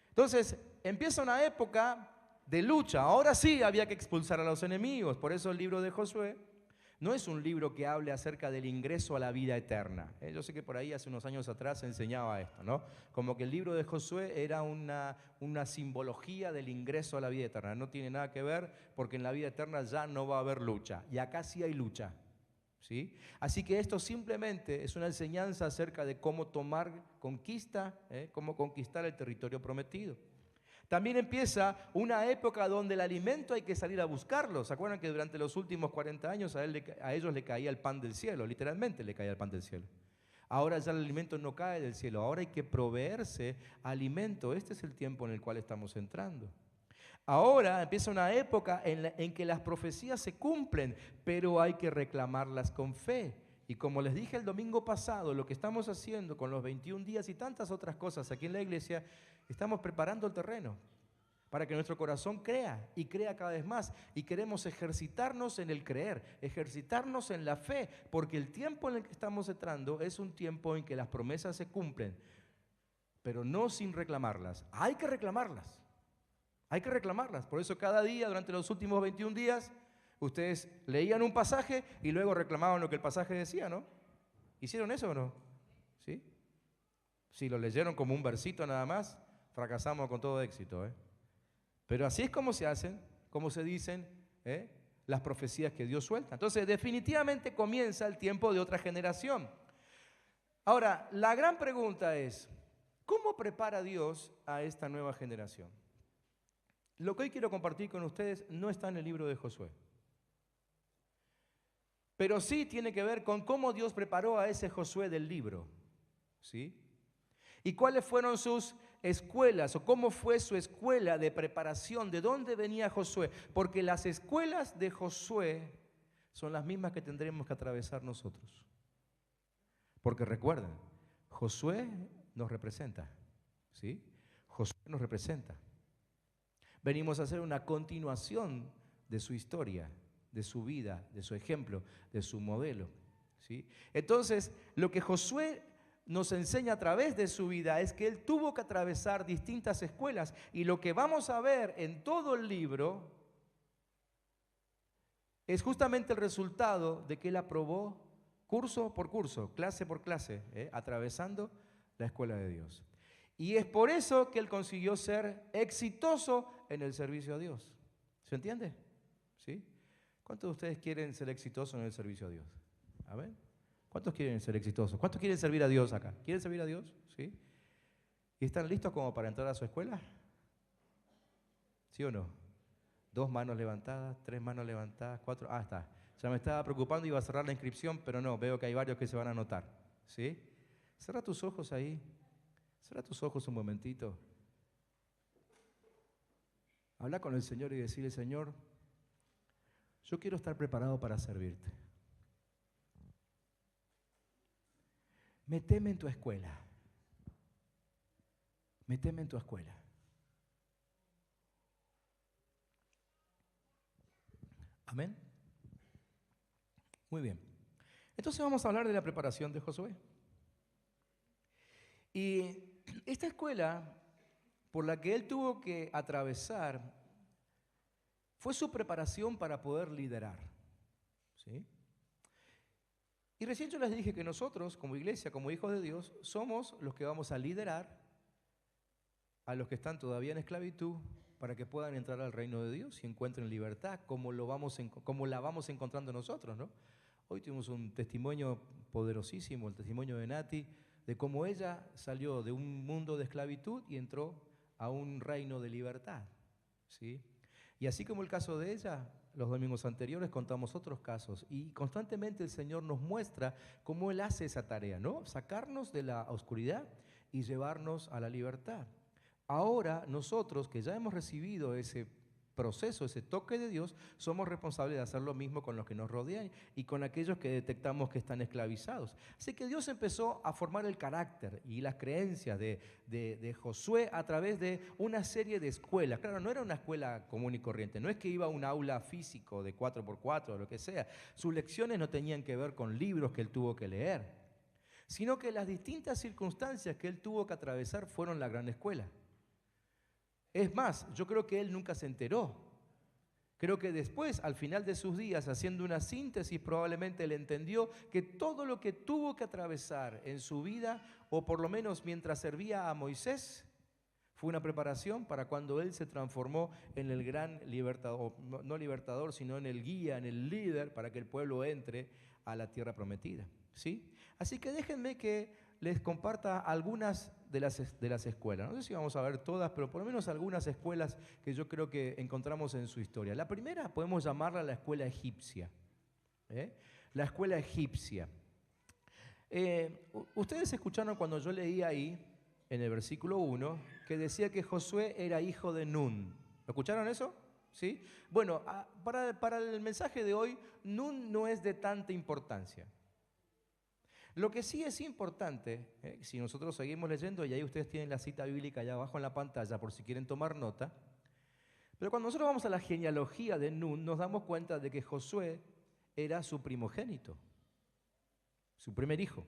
Entonces, empieza una época de lucha. Ahora sí había que expulsar a los enemigos. Por eso el libro de Josué no es un libro que hable acerca del ingreso a la vida eterna. Yo sé que por ahí hace unos años atrás se enseñaba esto, ¿no? Como que el libro de Josué era una simbología del ingreso a la vida eterna. No tiene nada que ver, porque en la vida eterna ya no va a haber lucha. Y acá sí hay lucha, ¿sí? Así que esto simplemente es una enseñanza acerca de cómo tomar conquista, cómo conquistar el territorio prometido. También empieza una época donde el alimento hay que salir a buscarlo. ¿Se acuerdan que durante los últimos 40 años a ellos le caía el pan del cielo? Literalmente le caía el pan del cielo. Ahora ya el alimento no cae del cielo, ahora hay que proveerse alimento. Este es el tiempo en el cual estamos entrando. Ahora empieza una época en que las profecías se cumplen, pero hay que reclamarlas con fe. Y como les dije el domingo pasado, lo que estamos haciendo con los 21 días y tantas otras cosas aquí en la iglesia, estamos preparando el terreno para que nuestro corazón crea y crea cada vez más. Y queremos ejercitarnos en el creer, ejercitarnos en la fe, porque el tiempo en el que estamos entrando es un tiempo en que las promesas se cumplen, pero no sin reclamarlas. Hay que reclamarlas. Hay que reclamarlas. Por eso cada día, durante los últimos 21 días, ustedes leían un pasaje y luego reclamaban lo que el pasaje decía, ¿no? ¿Hicieron eso o no? ¿Sí? Si lo leyeron como un versito nada más, fracasamos con todo éxito, ¿eh? Pero así es como se hacen, como se dicen, las profecías que Dios suelta. Entonces, definitivamente comienza el tiempo de otra generación. Ahora, la gran pregunta es, ¿cómo prepara Dios a esta nueva generación? Lo que hoy quiero compartir con ustedes no está en el libro de Josué, pero sí tiene que ver con cómo Dios preparó a ese Josué del libro, ¿sí? Y cuáles fueron sus escuelas o cómo fue su escuela de preparación, de dónde venía Josué, porque las escuelas de Josué son las mismas que tendremos que atravesar nosotros. Porque recuerden, Josué nos representa, ¿sí? Josué nos representa. Venimos a hacer una continuación de su historia, de su vida, de su ejemplo, de su modelo, ¿sí? Entonces, lo que Josué nos enseña a través de su vida es que él tuvo que atravesar distintas escuelas, y lo que vamos a ver en todo el libro es justamente el resultado de que él aprobó curso por curso, clase por clase, atravesando la escuela de Dios. Y es por eso que él consiguió ser exitoso en el servicio a Dios. ¿Se entiende? ¿Sí? ¿Cuántos de ustedes quieren ser exitosos en el servicio a Dios? A ver. ¿Cuántos quieren ser exitosos? ¿Cuántos quieren servir a Dios acá? ¿Quieren servir a Dios? ¿Sí? ¿Y están listos como para entrar a su escuela? ¿Sí o no? 2 manos levantadas, 3 manos levantadas, 4. Ah, está. Ya me estaba preocupando, iba a cerrar la inscripción, pero no, veo que hay varios que se van a anotar. ¿Sí? Cierra tus ojos ahí. Cierra tus ojos un momentito. Habla con el Señor y decirle, Señor, yo quiero estar preparado para servirte. Méteme en tu escuela. Méteme en tu escuela. Amén. Muy bien. Entonces vamos a hablar de la preparación de Josué. Y esta escuela por la que él tuvo que atravesar fue su preparación para poder liderar. ¿Sí? Y recién yo les dije que nosotros, como iglesia, como hijos de Dios, somos los que vamos a liderar a los que están todavía en esclavitud para que puedan entrar al reino de Dios y encuentren libertad, como la vamos encontrando nosotros, ¿no? Hoy tuvimos un testimonio poderosísimo, el testimonio de Nati, de cómo ella salió de un mundo de esclavitud y entró a un reino de libertad, ¿sí? Y así como el caso de ella, los domingos anteriores contamos otros casos y constantemente el Señor nos muestra cómo Él hace esa tarea, ¿no? Sacarnos de la oscuridad y llevarnos a la libertad. Ahora nosotros que ya hemos recibido ese proceso, ese toque de Dios, somos responsables de hacer lo mismo con los que nos rodean y con aquellos que detectamos que están esclavizados. Así que Dios empezó a formar el carácter y las creencias de Josué a través de una serie de escuelas. Claro, no era una escuela común y corriente, no es que iba a un aula físico de 4x4 o lo que sea. Sus lecciones no tenían que ver con libros que él tuvo que leer, sino que las distintas circunstancias que él tuvo que atravesar fueron la gran escuela. Es más, yo creo que él nunca se enteró. Creo que después, al final de sus días, haciendo una síntesis, probablemente él entendió que todo lo que tuvo que atravesar en su vida, o por lo menos mientras servía a Moisés, fue una preparación para cuando él se transformó en el gran libertador, no libertador, sino en el guía, en el líder, para que el pueblo entre a la tierra prometida, ¿sí? Así que déjenme que les comparta algunas de las escuelas. No sé si vamos a ver todas, pero por lo menos algunas escuelas que yo creo que encontramos en su historia. La primera podemos llamarla la escuela egipcia. La escuela egipcia. Ustedes escucharon cuando yo leí ahí, en el versículo 1, que decía que Josué era hijo de Nun. ¿Lo escucharon eso? ¿Sí? Bueno, para el mensaje de hoy, Nun no es de tanta importancia. Lo que sí es importante, si nosotros seguimos leyendo, y ahí ustedes tienen la cita bíblica allá abajo en la pantalla por si quieren tomar nota, pero cuando nosotros vamos a la genealogía de Nun, nos damos cuenta de que Josué era su primogénito, su primer hijo,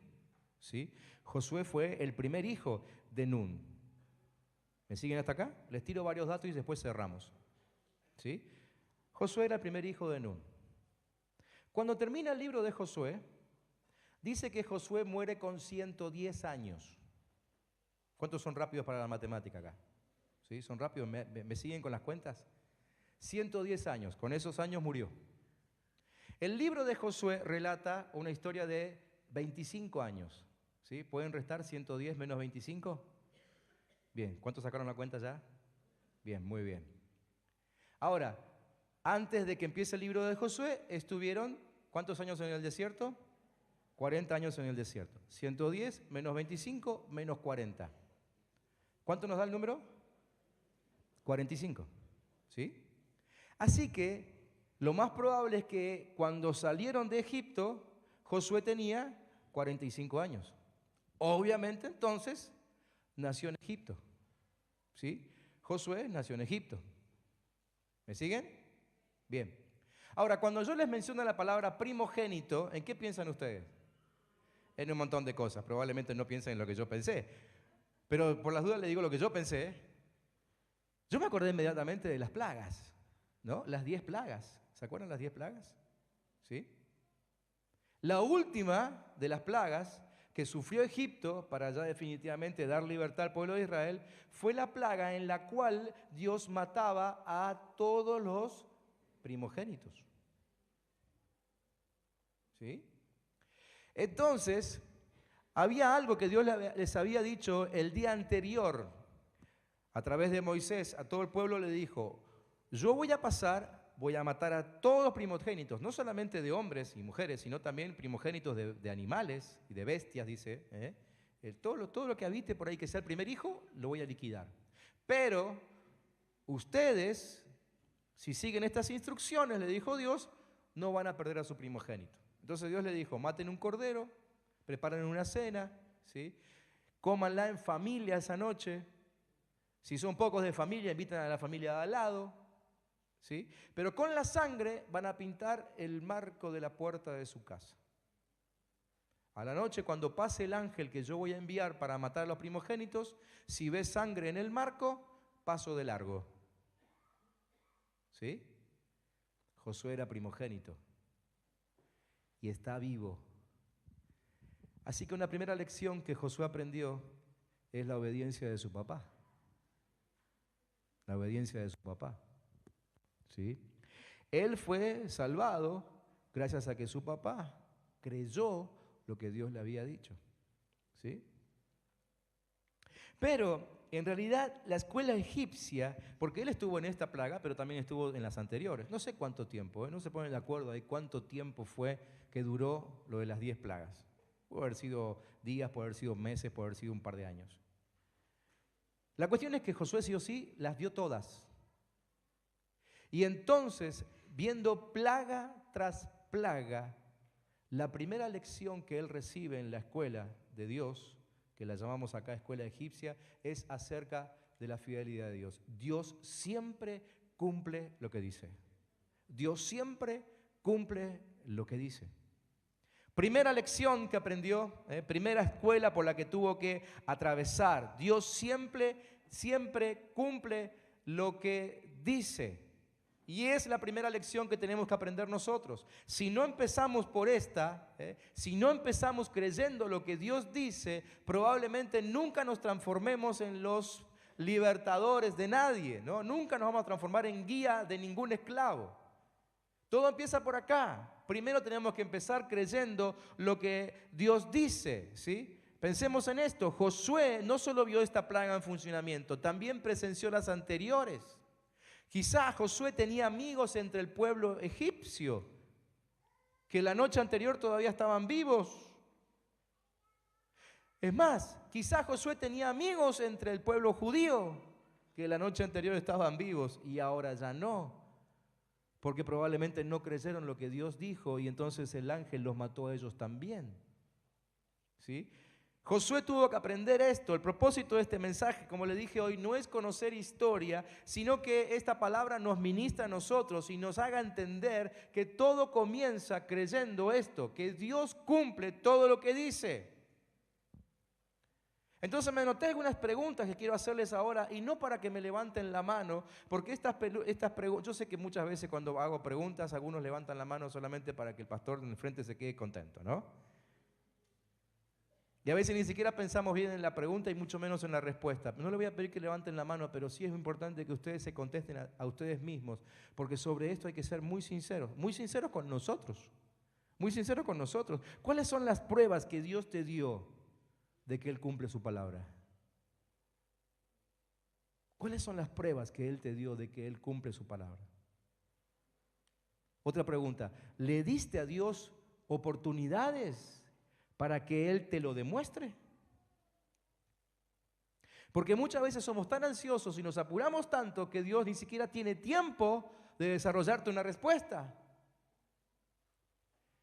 ¿sí? Josué fue el primer hijo de Nun. ¿Me siguen hasta acá? Les tiro varios datos y después cerramos, ¿sí? Josué era el primer hijo de Nun. Cuando termina el libro de Josué, dice que Josué muere con 110 años. ¿Cuántos son rápidos para la matemática acá? ¿Sí? ¿Son rápidos? ¿Me siguen con las cuentas? 110 años. Con esos años murió. El libro de Josué relata una historia de 25 años. ¿Sí? ¿Pueden restar 110 menos 25? Bien. ¿Cuántos sacaron la cuenta ya? Bien, muy bien. Ahora, antes de que empiece el libro de Josué, estuvieron, ¿cuántos años en el desierto? 40 años en el desierto. 110 menos 25 menos 40. ¿Cuánto nos da el número? 45. ¿Sí? Así que lo más probable es que cuando salieron de Egipto, Josué tenía 45 años. Obviamente entonces nació en Egipto. ¿Sí? Josué nació en Egipto. ¿Me siguen? Bien. Ahora, cuando yo les menciono la palabra primogénito, ¿en qué piensan ustedes? En un montón de cosas. Probablemente no piensen en lo que yo pensé. Pero por las dudas les digo lo que yo pensé. Yo me acordé inmediatamente de las plagas, ¿no? Las 10 plagas. ¿Se acuerdan las 10 plagas? ¿Sí? La última de las plagas que sufrió Egipto para ya definitivamente dar libertad al pueblo de Israel fue la plaga en la cual Dios mataba a todos los primogénitos. ¿Sí? Entonces, había algo que Dios les había dicho el día anterior a través de Moisés, a todo el pueblo le dijo, yo voy a matar a todos los primogénitos, no solamente de hombres y mujeres, sino también primogénitos de animales y de bestias, dice, todo lo que habite por ahí que sea el primer hijo, lo voy a liquidar. Pero ustedes, si siguen estas instrucciones, le dijo Dios, no van a perder a su primogénito. Entonces Dios le dijo, maten un cordero, preparen una cena, ¿sí? Cómanla en familia esa noche. Si son pocos de familia, invitan a la familia de al lado, ¿sí? Pero con la sangre van a pintar el marco de la puerta de su casa. A la noche, cuando pase el ángel que yo voy a enviar para matar a los primogénitos, si ves sangre en el marco, paso de largo. ¿Sí? Josué era primogénito y está vivo. Así que una primera lección que Josué aprendió es la obediencia de su papá. La obediencia de su papá. ¿Sí? Él fue salvado gracias a que su papá creyó lo que Dios le había dicho. ¿Sí? Pero en realidad la escuela egipcia, porque él estuvo en esta plaga, pero también estuvo en las anteriores. No sé cuánto tiempo, no se ponen de acuerdo ahí cuánto tiempo fue que duró lo de las 10 plagas. Puede haber sido días, puede haber sido meses, puede haber sido un par de años. La cuestión es que Josué sí o sí las vio todas. Y entonces, viendo plaga tras plaga, la primera lección que él recibe en la escuela de Dios, que la llamamos acá escuela egipcia, es acerca de la fidelidad de Dios. Dios siempre cumple lo que dice. Dios siempre cumple lo que dice. Primera lección que aprendió, primera escuela por la que tuvo que atravesar. Dios siempre cumple lo que dice. Y es la primera lección que tenemos que aprender nosotros. Si no empezamos por esta, si no empezamos creyendo lo que Dios dice, probablemente nunca nos transformemos en los libertadores de nadie, ¿no? Nunca nos vamos a transformar en guía de ningún esclavo. Todo empieza por acá. Primero tenemos que empezar creyendo lo que Dios dice, ¿sí? Pensemos en esto. Josué no solo vio esta plaga en funcionamiento, también presenció las anteriores. Quizá Josué tenía amigos entre el pueblo egipcio que la noche anterior todavía estaban vivos. Es más, quizá Josué tenía amigos entre el pueblo judío que la noche anterior estaban vivos y ahora ya no, porque probablemente no creyeron lo que Dios dijo y entonces el ángel los mató a ellos también. ¿Sí? Josué tuvo que aprender esto. El propósito de este mensaje, como le dije hoy, no es conocer historia, sino que esta palabra nos ministra a nosotros y nos haga entender que todo comienza creyendo esto, que Dios cumple todo lo que dice. Entonces me anoté algunas preguntas que quiero hacerles ahora, y no para que me levanten la mano, porque estas preguntas, yo sé que muchas veces cuando hago preguntas, algunos levantan la mano solamente para que el pastor en el frente se quede contento, ¿no? Y a veces ni siquiera pensamos bien en la pregunta y mucho menos en la respuesta. No le voy a pedir que levanten la mano, pero sí es importante que ustedes se contesten a ustedes mismos, porque sobre esto hay que ser muy sinceros con nosotros, muy sinceros con nosotros. ¿Cuáles son las pruebas que Dios te dio de que Él cumple su palabra? ¿Cuáles son las pruebas que Él te dio de que Él cumple su palabra? Otra pregunta, ¿le diste a Dios oportunidades para que Él te lo demuestre? Porque muchas veces somos tan ansiosos y nos apuramos tanto que Dios ni siquiera tiene tiempo de desarrollarte una respuesta.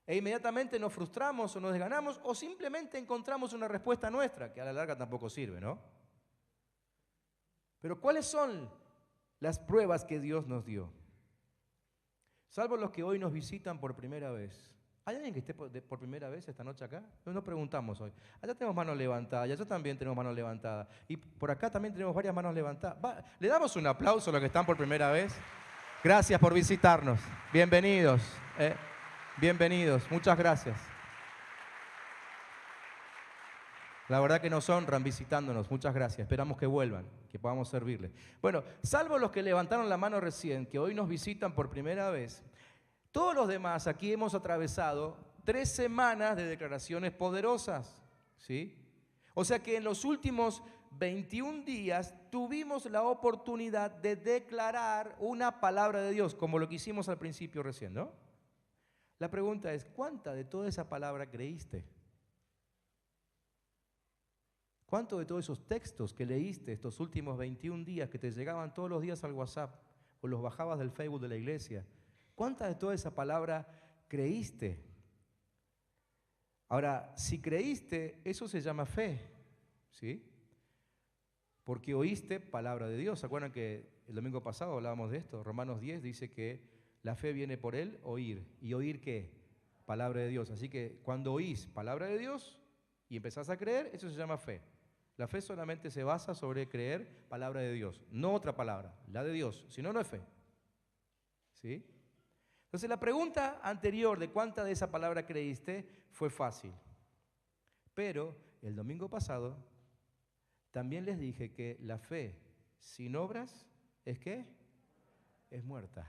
E inmediatamente nos frustramos o nos desganamos o simplemente encontramos una respuesta nuestra, que a la larga tampoco sirve, ¿no? Pero ¿cuáles son las pruebas que Dios nos dio? Salvo los que hoy nos visitan por primera vez. ¿Hay alguien que esté por primera vez esta noche acá? Nos preguntamos hoy. Allá tenemos manos levantadas, allá también tenemos manos levantadas. Y por acá también tenemos varias manos levantadas. ¿Le damos un aplauso a los que están por primera vez? Gracias por visitarnos. Bienvenidos. Bienvenidos. Muchas gracias. La verdad que nos honran visitándonos. Muchas gracias. Esperamos que vuelvan, que podamos servirles. Bueno, salvo los que levantaron la mano recién, que hoy nos visitan por primera vez, todos los demás aquí hemos atravesado 3 semanas de declaraciones poderosas, ¿sí? O sea que en los últimos 21 días tuvimos la oportunidad de declarar una palabra de Dios, como lo que hicimos al principio recién, ¿no? La pregunta es, ¿cuánta de toda esa palabra creíste? ¿Cuánto de todos esos textos que leíste estos últimos 21 días que te llegaban todos los días al WhatsApp o los bajabas del Facebook de la iglesia? ¿Cuánta de toda esa palabra creíste? Ahora, si creíste, eso se llama fe, ¿sí? Porque oíste palabra de Dios. ¿Se acuerdan que el domingo pasado hablábamos de esto? Romanos 10 dice que la fe viene por el oír. ¿Y oír qué? palabra de Dios. Así que cuando oís palabra de Dios y empezás a creer, eso se llama fe. La fe solamente se basa sobre creer palabra de Dios, no otra palabra, la de Dios, si no, no es fe. ¿Sí? Entonces la pregunta anterior de cuánta de esa palabra creíste fue fácil. Pero el domingo pasado también les dije que la fe sin obras es ¿qué? Es muerta.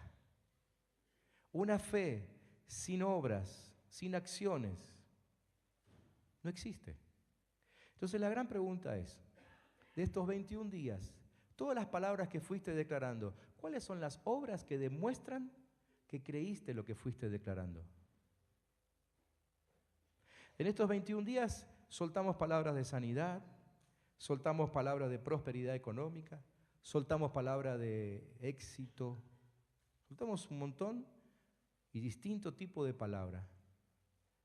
Una fe sin obras, sin acciones, no existe. Entonces la gran pregunta es, de estos 21 días, todas las palabras que fuiste declarando, ¿cuáles son las obras que demuestran que creíste lo que fuiste declarando? En estos 21 días soltamos palabras de sanidad, soltamos palabras de prosperidad económica, soltamos palabras de éxito, soltamos un montón y distinto tipo de palabras.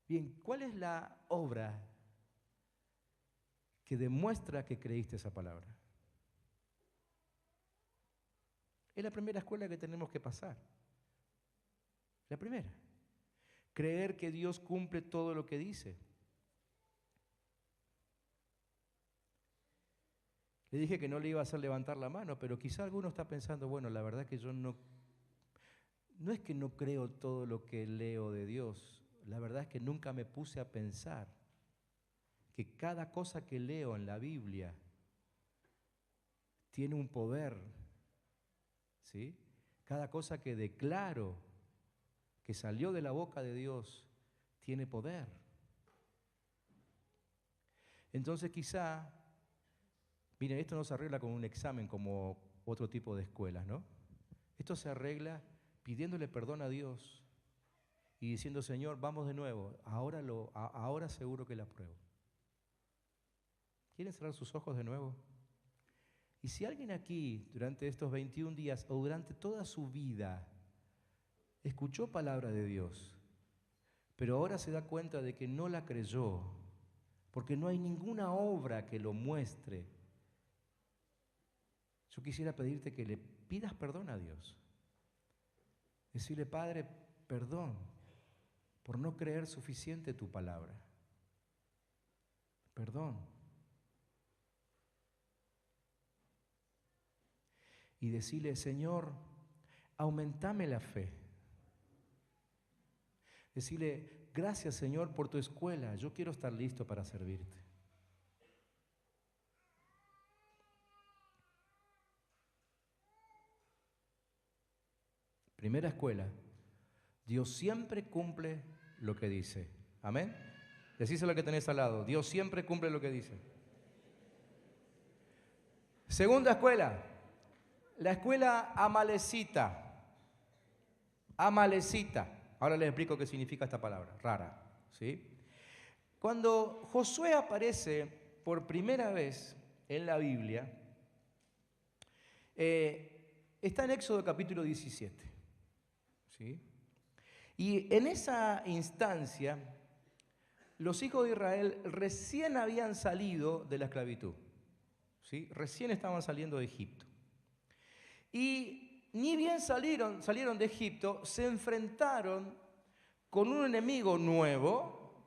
Bien, ¿cuál es la obra que demuestra que creíste esa palabra? Es la primera escuela que tenemos que pasar. La primera. Creer que Dios cumple todo lo que dice. Le dije que no le iba a hacer levantar la mano, pero quizá alguno está pensando, bueno, la verdad que yo no es que no creo todo lo que leo de Dios, la verdad es que nunca me puse a pensar que cada cosa que leo en la Biblia tiene un poder, ¿sí? Cada cosa que declaro que salió de la boca de Dios tiene poder. Entonces quizá, miren, esto no se arregla con un examen como otro tipo de escuelas, ¿no? Esto se arregla pidiéndole perdón a Dios y diciendo, Señor, vamos de nuevo, ahora seguro que la apruebo. ¿Quieren cerrar sus ojos de nuevo? Y si alguien aquí, durante estos 21 días o durante toda su vida, escuchó palabra de Dios, pero ahora se da cuenta de que no la creyó, porque no hay ninguna obra que lo muestre, yo quisiera pedirte que le pidas perdón a Dios. Decirle, Padre, perdón por no creer suficiente tu palabra. Perdón. Y decirle, Señor, aumentame la fe. Decirle, gracias Señor por tu escuela, yo quiero estar listo para servirte. Primera escuela, Dios siempre cumple lo que dice. Amén. Decíselo lo que tenés al lado, Dios siempre cumple lo que dice. Segunda escuela, la escuela amalecita. Amalecita. Ahora les explico qué significa esta palabra, rara, ¿sí? Cuando Josué aparece por primera vez en la Biblia, está en Éxodo capítulo 17, ¿sí? Y en esa instancia, los hijos de Israel recién habían salido de la esclavitud, ¿sí? Recién estaban saliendo de Egipto. Y ni bien salieron de Egipto, se enfrentaron con un enemigo nuevo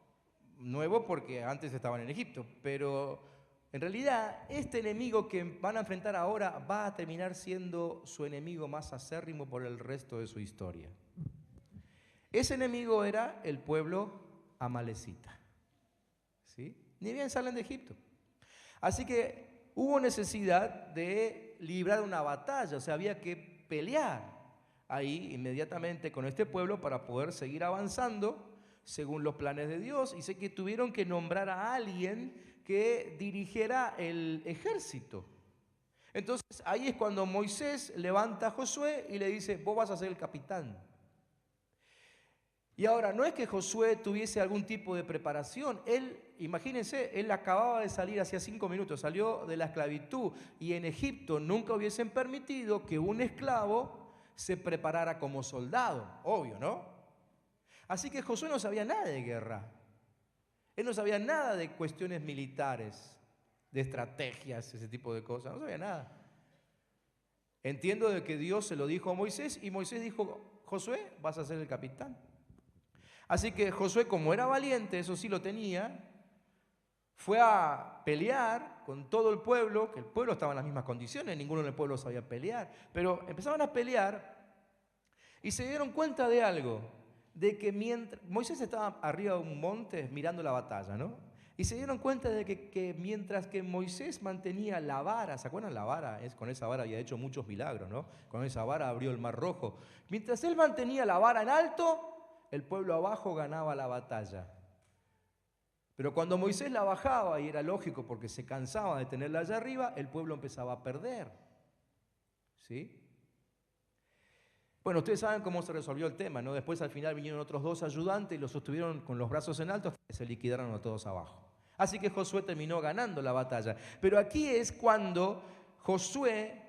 porque antes estaban en Egipto, pero en realidad este enemigo que van a enfrentar ahora va a terminar siendo su enemigo más acérrimo por el resto de su historia. Ese enemigo era el pueblo amalecita, ¿sí? Ni bien salen de Egipto. Así que hubo necesidad de librar una batalla, o sea, había que pelear ahí inmediatamente con este pueblo para poder seguir avanzando según los planes de Dios. Y sé que tuvieron que nombrar a alguien que dirigiera el ejército. Entonces ahí es cuando Moisés levanta a Josué y le dice, vos vas a ser el capitán. Y ahora, no es que Josué tuviese algún tipo de preparación. Imagínense, él acababa de salir hacía 5 minutos, salió de la esclavitud. Y en Egipto nunca hubiesen permitido que un esclavo se preparara como soldado. Obvio, ¿no? Así que Josué no sabía nada de guerra. Él no sabía nada de cuestiones militares, de estrategias, ese tipo de cosas. No sabía nada. Entiendo de que Dios se lo dijo a Moisés y Moisés dijo, Josué, vas a ser el capitán. Así que Josué, como era valiente, eso sí lo tenía, fue a pelear con todo el pueblo, que el pueblo estaba en las mismas condiciones, ninguno del pueblo sabía pelear, pero empezaron a pelear y se dieron cuenta de algo, de que mientras Moisés estaba arriba de un monte mirando la batalla, ¿no? Y se dieron cuenta de que mientras que Moisés mantenía la vara, ¿se acuerdan la vara? Con esa vara había hecho muchos milagros, ¿no? Con esa vara abrió el mar rojo. Mientras él mantenía la vara en alto, el pueblo abajo ganaba la batalla. Pero cuando Moisés la bajaba, y era lógico porque se cansaba de tenerla allá arriba, el pueblo empezaba a perder. ¿Sí? Bueno, ustedes saben cómo se resolvió el tema, ¿no? Después al final vinieron otros 2 ayudantes y los sostuvieron con los brazos en alto hasta que se liquidaron a todos abajo. Así que Josué terminó ganando la batalla. Pero aquí es cuando Josué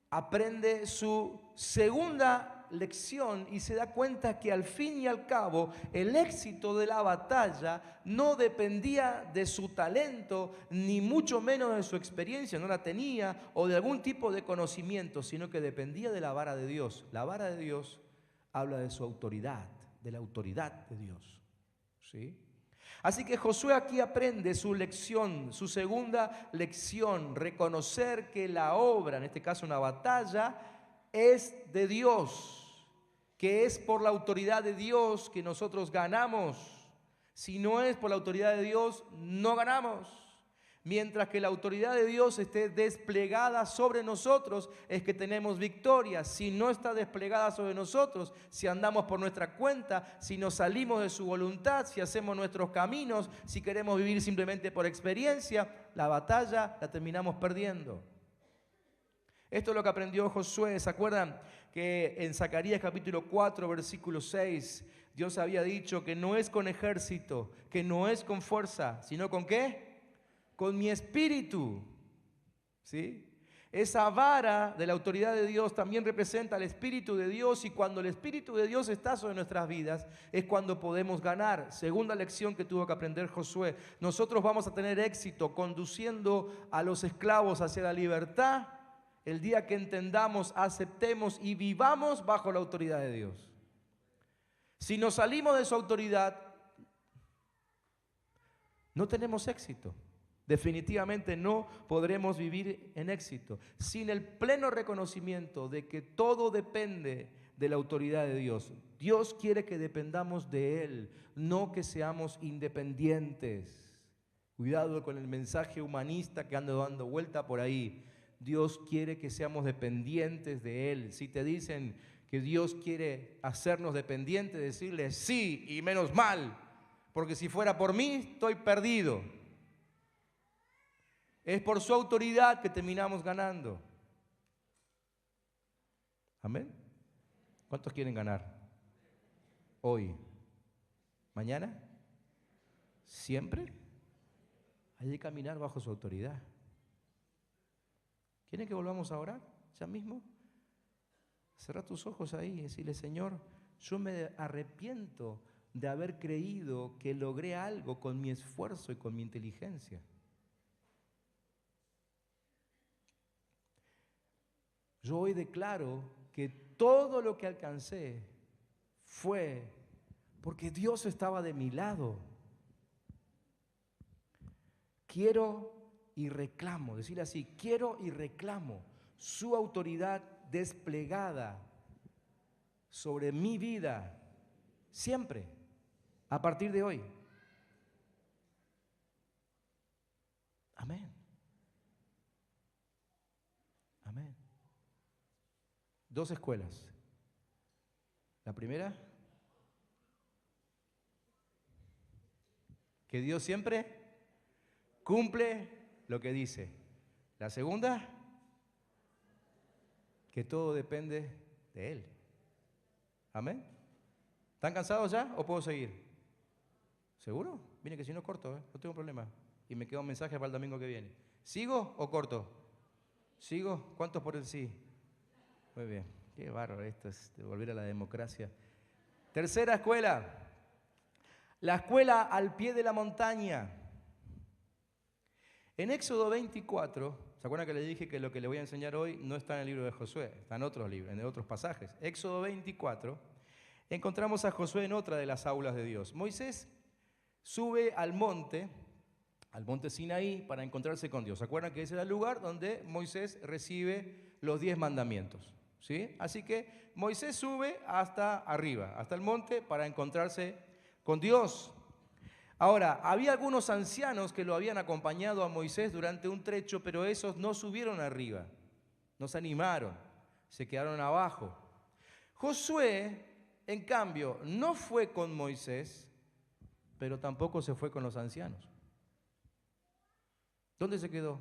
aprende su segunda lección y se da cuenta que al fin y al cabo el éxito de la batalla no dependía de su talento, ni mucho menos de su experiencia, no la tenía, o de algún tipo de conocimiento, sino que dependía de la vara de Dios. La vara de Dios habla de su autoridad, de la autoridad de Dios. ¿Sí? Así que Josué aquí aprende su lección, su segunda lección, reconocer que la obra, en este caso una batalla, es de Dios, que es por la autoridad de Dios que nosotros ganamos. Si no es por la autoridad de Dios, no ganamos. Mientras que la autoridad de Dios esté desplegada sobre nosotros, es que tenemos victoria. Si no está desplegada sobre nosotros, si andamos por nuestra cuenta, si nos salimos de su voluntad, si hacemos nuestros caminos, si queremos vivir simplemente por experiencia, la batalla la terminamos perdiendo. Esto es lo que aprendió Josué. ¿Se acuerdan que en Zacarías capítulo 4, versículo 6, Dios había dicho que no es con ejército, que no es con fuerza, sino con ¿qué? Con mi espíritu, ¿sí? Esa vara de la autoridad de Dios también representa al Espíritu de Dios, y cuando el Espíritu de Dios está sobre nuestras vidas es cuando podemos ganar. Segunda lección que tuvo que aprender Josué: nosotros vamos a tener éxito conduciendo a los esclavos hacia la libertad el día que entendamos, aceptemos y vivamos bajo la autoridad de Dios. Si nos salimos de su autoridad, no tenemos éxito. Definitivamente no podremos vivir en éxito sin el pleno reconocimiento de que todo depende de la autoridad de Dios. Dios quiere que dependamos de Él, no que seamos independientes. Cuidado con el mensaje humanista que anda dando vuelta por ahí. Dios quiere que seamos dependientes de Él. Si te dicen que Dios quiere hacernos dependientes, decirle sí y menos mal, porque si fuera por mí estoy perdido. Es por su autoridad que terminamos ganando. ¿Amén? ¿Cuántos quieren ganar? Hoy. ¿Mañana? ¿Siempre? Hay que caminar bajo su autoridad. ¿Quieren que volvamos a orar ya mismo? Cerra tus ojos ahí y decirle: Señor, yo me arrepiento de haber creído que logré algo con mi esfuerzo y con mi inteligencia. Yo hoy declaro que todo lo que alcancé fue porque Dios estaba de mi lado. Quiero y reclamo, decirle así, quiero y reclamo su autoridad desplegada sobre mi vida, siempre, a partir de hoy. Amén. Amén. 2 escuelas. La primera, que Dios siempre cumple lo que dice. La segunda, que todo depende de Él. Amén. ¿Están cansados ya o puedo seguir? ¿Seguro? Miren que si no corto, no tengo problema. Y me queda un mensaje para el domingo que viene. ¿Sigo o corto? ¿Sigo? ¿Cuántos por el sí? Muy bien. Qué bárbaro esto, es de volver a la democracia. Tercera escuela. La escuela al pie de la montaña. En Éxodo 24, ¿se acuerdan que le dije que lo que le voy a enseñar hoy no está en el libro de Josué? Está en otros libros, en otros pasajes. Éxodo 24, Encontramos a Josué en otra de las aulas de Dios. Moisés sube al monte Sinaí, para encontrarse con Dios. ¿Se acuerdan que ese era el lugar donde Moisés recibe los 10 mandamientos? ¿Sí? Así que Moisés sube hasta arriba, hasta el monte, para encontrarse con Dios. Ahora, había algunos ancianos que lo habían acompañado a Moisés durante un trecho, pero esos no subieron arriba, no se animaron, se quedaron abajo. Josué, en cambio, no fue con Moisés, pero tampoco se fue con los ancianos. ¿Dónde se quedó?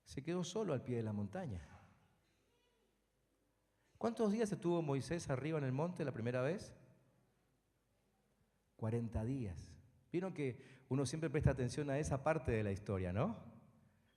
Se quedó solo al pie de la montaña. ¿Cuántos días estuvo Moisés arriba en el monte la primera vez? 40 días. Vieron que uno siempre presta atención a esa parte de la historia, ¿no?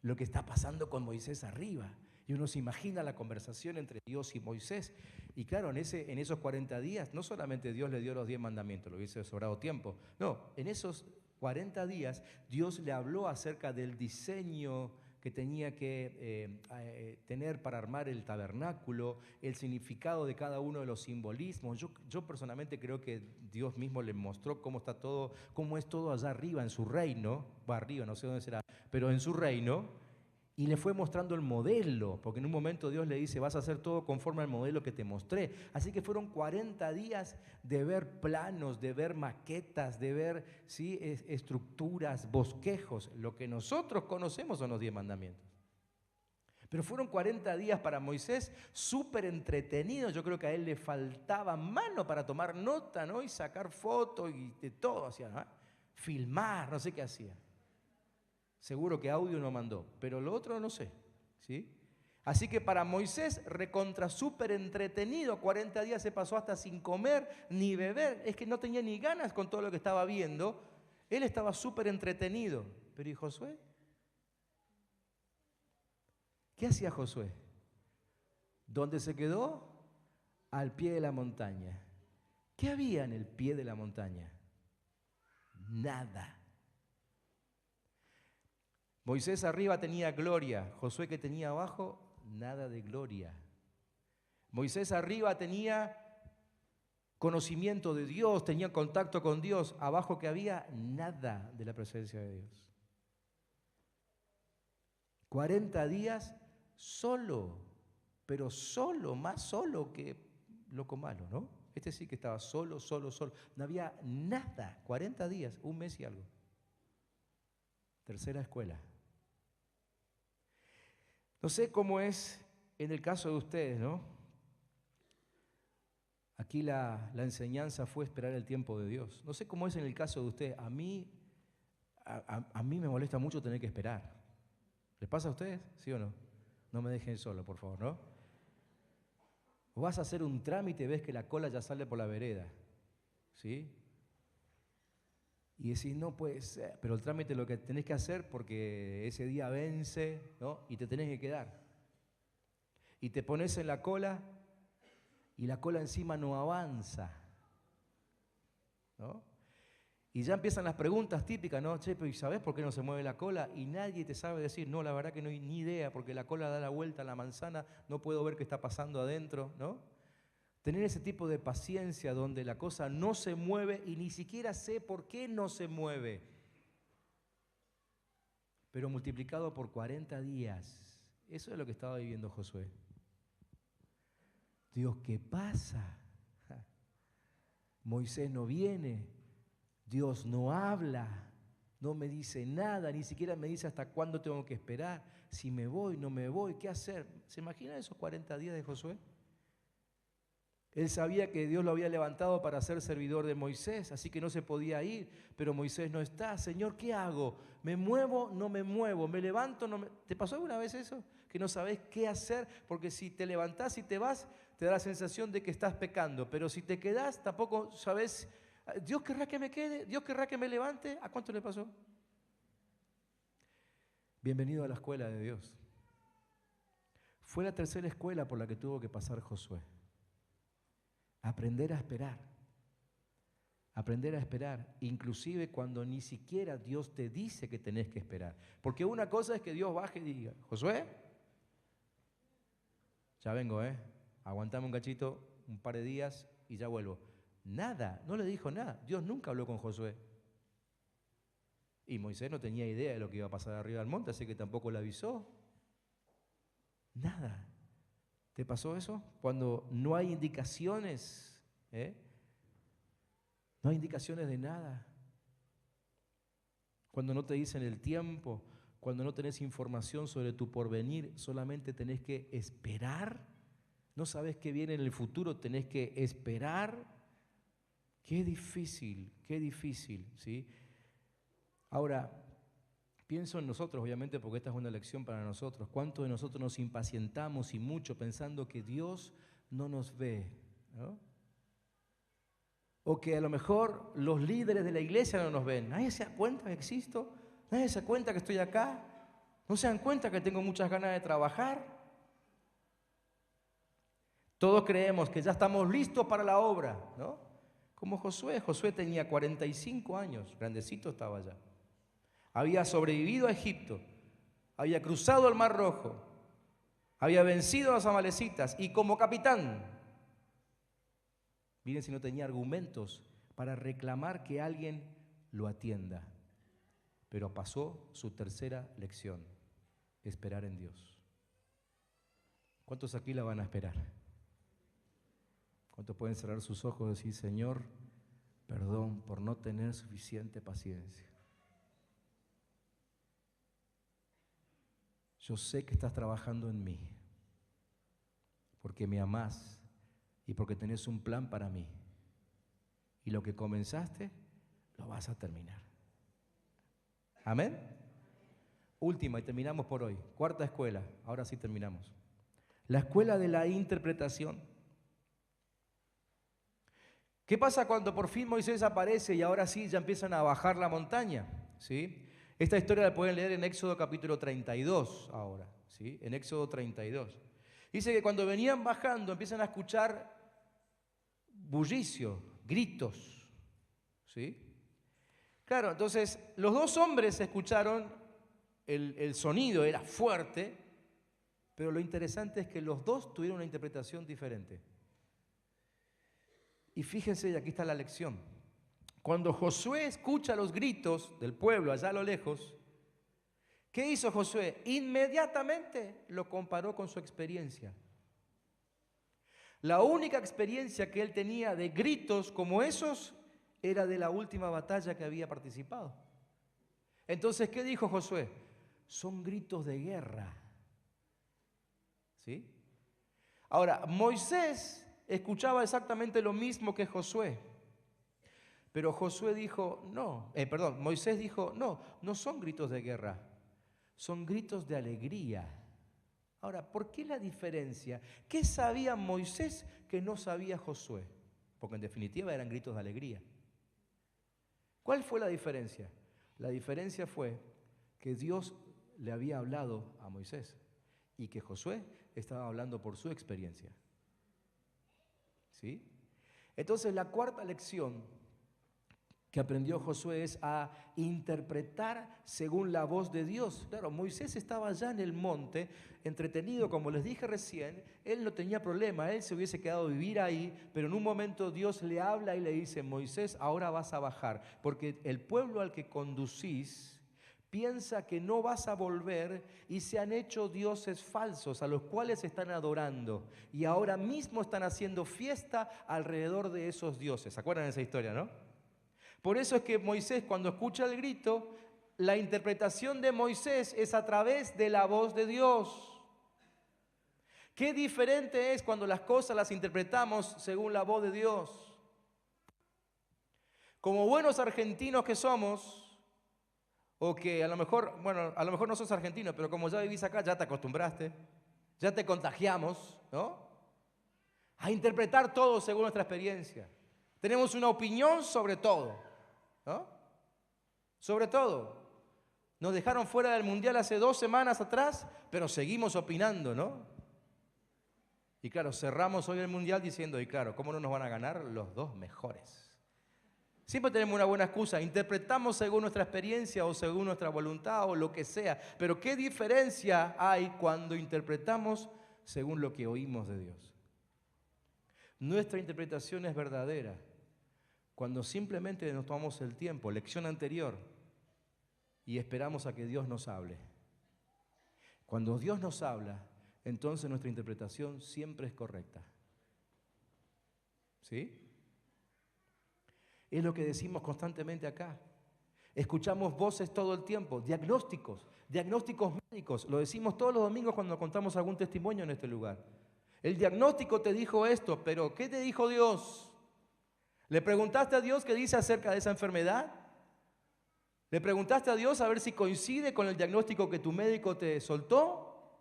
Lo que está pasando con Moisés arriba. Y uno se imagina la conversación entre Dios y Moisés. Y claro, en esos 40 días, no solamente Dios le dio los 10 mandamientos, lo hubiese sobrado tiempo. No, en esos 40 días Dios le habló acerca del diseño que tenía que tener para armar el tabernáculo, el significado de cada uno de los simbolismos. Yo personalmente creo que Dios mismo le mostró cómo está todo, cómo es todo allá arriba en su reino, va arriba, no sé dónde será, pero en su reino. Y le fue mostrando el modelo, porque en un momento Dios le dice, vas a hacer todo conforme al modelo que te mostré. Así que fueron 40 días de ver planos, de ver maquetas, de ver ¿sí? estructuras, bosquejos. Lo que nosotros conocemos son los 10 mandamientos. Pero fueron 40 días para Moisés súper entretenidos. Yo creo que a él le faltaba mano para tomar nota, ¿no? Y sacar fotos y de todo hacía, ¿no? Filmar, no sé qué hacía. Seguro que audio no mandó, pero lo otro no sé, ¿sí? Así que para Moisés, recontra súper entretenido, 40 días se pasó hasta sin comer ni beber, es que no tenía ni ganas con todo lo que estaba viendo, él estaba súper entretenido. Pero ¿y Josué? ¿Qué hacía Josué? ¿Dónde se quedó? Al pie de la montaña. ¿Qué había en el pie de la montaña? Nada. Moisés arriba tenía gloria, Josué que tenía abajo, nada de gloria. Moisés arriba tenía conocimiento de Dios, tenía contacto con Dios, abajo que había nada de la presencia de Dios. 40 días solo, pero solo, más solo que loco malo, ¿no? Este sí que estaba solo, no había nada, 40 días, un mes y algo. Tercera escuela. No sé cómo es en el caso de ustedes, ¿no? Aquí la enseñanza fue esperar el tiempo de Dios. No sé cómo es en el caso de ustedes. A mí me molesta mucho tener que esperar. ¿Les pasa a ustedes? ¿Sí o no? No me dejen solo, por favor, ¿no? O vas a hacer un trámite y ves que la cola ya sale por la vereda, ¿sí? Y decís, no puede ser, pero el trámite es lo que tenés que hacer porque ese día vence, ¿no? Y te tenés que quedar. Y te pones en la cola y la cola encima no avanza, ¿no? Y ya empiezan las preguntas típicas, ¿no? Che, pero ¿y sabés por qué no se mueve la cola? Y nadie te sabe decir, no, la verdad que no hay ni idea, porque la cola da la vuelta a la manzana, no puedo ver qué está pasando adentro, ¿no? Tener ese tipo de paciencia donde la cosa no se mueve y ni siquiera sé por qué no se mueve. Pero multiplicado por 40 días. Eso es lo que estaba viviendo Josué. Dios, ¿qué pasa? Moisés no viene. Dios no habla. No me dice nada. Ni siquiera me dice hasta cuándo tengo que esperar. Si me voy, no me voy. ¿Qué hacer? ¿Se imagina esos 40 días de Josué? Él sabía que Dios lo había levantado para ser servidor de Moisés, así que no se podía ir, pero Moisés no está. Señor, ¿qué hago? ¿Me muevo? No me muevo. ¿Me levanto? No me... ¿Te pasó alguna vez eso? Que no sabés qué hacer, porque si te levantás y te vas, te da la sensación de que estás pecando, pero si te quedás, tampoco sabés, ¿Dios querrá que me quede? ¿Dios querrá que me levante? ¿A cuánto le pasó? Bienvenido a la escuela de Dios. Fue la tercera escuela por la que tuvo que pasar Josué. Aprender a esperar. Aprender a esperar, inclusive cuando ni siquiera Dios te dice que tenés que esperar. Porque una cosa es que Dios baje y diga, Josué, ya vengo, aguantame un cachito, un par de días y ya vuelvo. Nada, no le dijo nada. Dios nunca habló con Josué. Y Moisés no tenía idea de lo que iba a pasar arriba del monte, así que tampoco le avisó. Nada. ¿Te pasó eso? Cuando no hay indicaciones, no hay indicaciones de nada. Cuando no te dicen el tiempo, cuando no tenés información sobre tu porvenir, solamente tenés que esperar. No sabes qué viene en el futuro, tenés que esperar. Qué difícil, ¿sí? Ahora, pienso en nosotros, obviamente, porque esta es una lección para nosotros. ¿Cuántos de nosotros nos impacientamos y mucho pensando que Dios no nos ve, ¿no? O que a lo mejor los líderes de la iglesia no nos ven. ¿Nadie se da cuenta que existo? ¿Nadie se da cuenta que estoy acá? ¿No se dan cuenta que tengo muchas ganas de trabajar? Todos creemos que ya estamos listos para la obra, ¿no? Como Josué. Josué tenía 45 años, grandecito estaba ya. Había sobrevivido a Egipto, había cruzado el Mar Rojo, había vencido a los amalecitas y como capitán, miren si no tenía argumentos para reclamar que alguien lo atienda. Pero pasó su tercera lección, esperar en Dios. ¿Cuántos aquí la van a esperar? ¿Cuántos pueden cerrar sus ojos y decir, Señor, perdón por no tener suficiente paciencia? Yo sé que estás trabajando en mí, porque me amás y porque tenés un plan para mí. Y lo que comenzaste, lo vas a terminar. ¿Amén? Última, y terminamos por hoy. Cuarta escuela, ahora sí terminamos. La escuela de la interpretación. ¿Qué pasa cuando por fin Moisés aparece y ahora sí ya empiezan a bajar la montaña? ¿Sí? Esta historia la pueden leer en Éxodo capítulo 32 ahora, ¿sí? En Éxodo 32. Dice que cuando venían bajando empiezan a escuchar bullicio, gritos, ¿sí? Claro, entonces los dos hombres escucharon el sonido, era fuerte, pero lo interesante es que los dos tuvieron una interpretación diferente. Y fíjense, y aquí está la lección. Cuando Josué escucha los gritos del pueblo allá a lo lejos, ¿qué hizo Josué? Inmediatamente lo comparó con su experiencia. La única experiencia que él tenía de gritos como esos era de la última batalla que había participado. Entonces, ¿qué dijo Josué? Son gritos de guerra. ¿Sí? Ahora, Moisés escuchaba exactamente lo mismo que Josué. Pero Josué dijo, Moisés dijo, no son gritos de guerra, son gritos de alegría. Ahora, ¿por qué la diferencia? ¿Qué sabía Moisés que no sabía Josué? Porque en definitiva eran gritos de alegría. ¿Cuál fue la diferencia? La diferencia fue que Dios le había hablado a Moisés y que Josué estaba hablando por su experiencia. ¿Sí? Entonces la cuarta lección que aprendió Josué es a interpretar según la voz de Dios. Claro, Moisés estaba allá en el monte, entretenido, como les dije recién, él no tenía problema, él se hubiese quedado a vivir ahí, pero en un momento Dios le habla y le dice, Moisés, ahora vas a bajar, porque el pueblo al que conducís piensa que no vas a volver y se han hecho dioses falsos a los cuales están adorando y ahora mismo están haciendo fiesta alrededor de esos dioses. ¿Se acuerdan de esa historia, no? Por eso es que Moisés, cuando escucha el grito, la interpretación de Moisés es a través de la voz de Dios. Qué diferente es cuando las cosas las interpretamos según la voz de Dios. Como buenos argentinos que somos, o que a lo mejor no sos argentino, pero como ya vivís acá, ya te acostumbraste, ya te contagiamos, ¿no? A interpretar todo según nuestra experiencia. Tenemos una opinión sobre todo, ¿no? Sobre todo. Nos dejaron fuera del Mundial hace 2 semanas atrás, pero seguimos opinando, ¿no? Y claro, cerramos hoy el Mundial diciendo, y claro, ¿cómo no nos van a ganar los 2 mejores? Siempre tenemos una buena excusa, interpretamos según nuestra experiencia o según nuestra voluntad o lo que sea, pero ¿qué diferencia hay cuando interpretamos según lo que oímos de Dios? Nuestra interpretación es verdadera cuando simplemente nos tomamos el tiempo, lección anterior, y esperamos a que Dios nos hable. Cuando Dios nos habla, entonces nuestra interpretación siempre es correcta. ¿Sí? Es lo que decimos constantemente acá. Escuchamos voces todo el tiempo, diagnósticos médicos. Lo decimos todos los domingos cuando contamos algún testimonio en este lugar. El diagnóstico te dijo esto, pero ¿qué te dijo Dios? ¿Le preguntaste a Dios qué dice acerca de esa enfermedad? ¿Le preguntaste a Dios a ver si coincide con el diagnóstico que tu médico te soltó?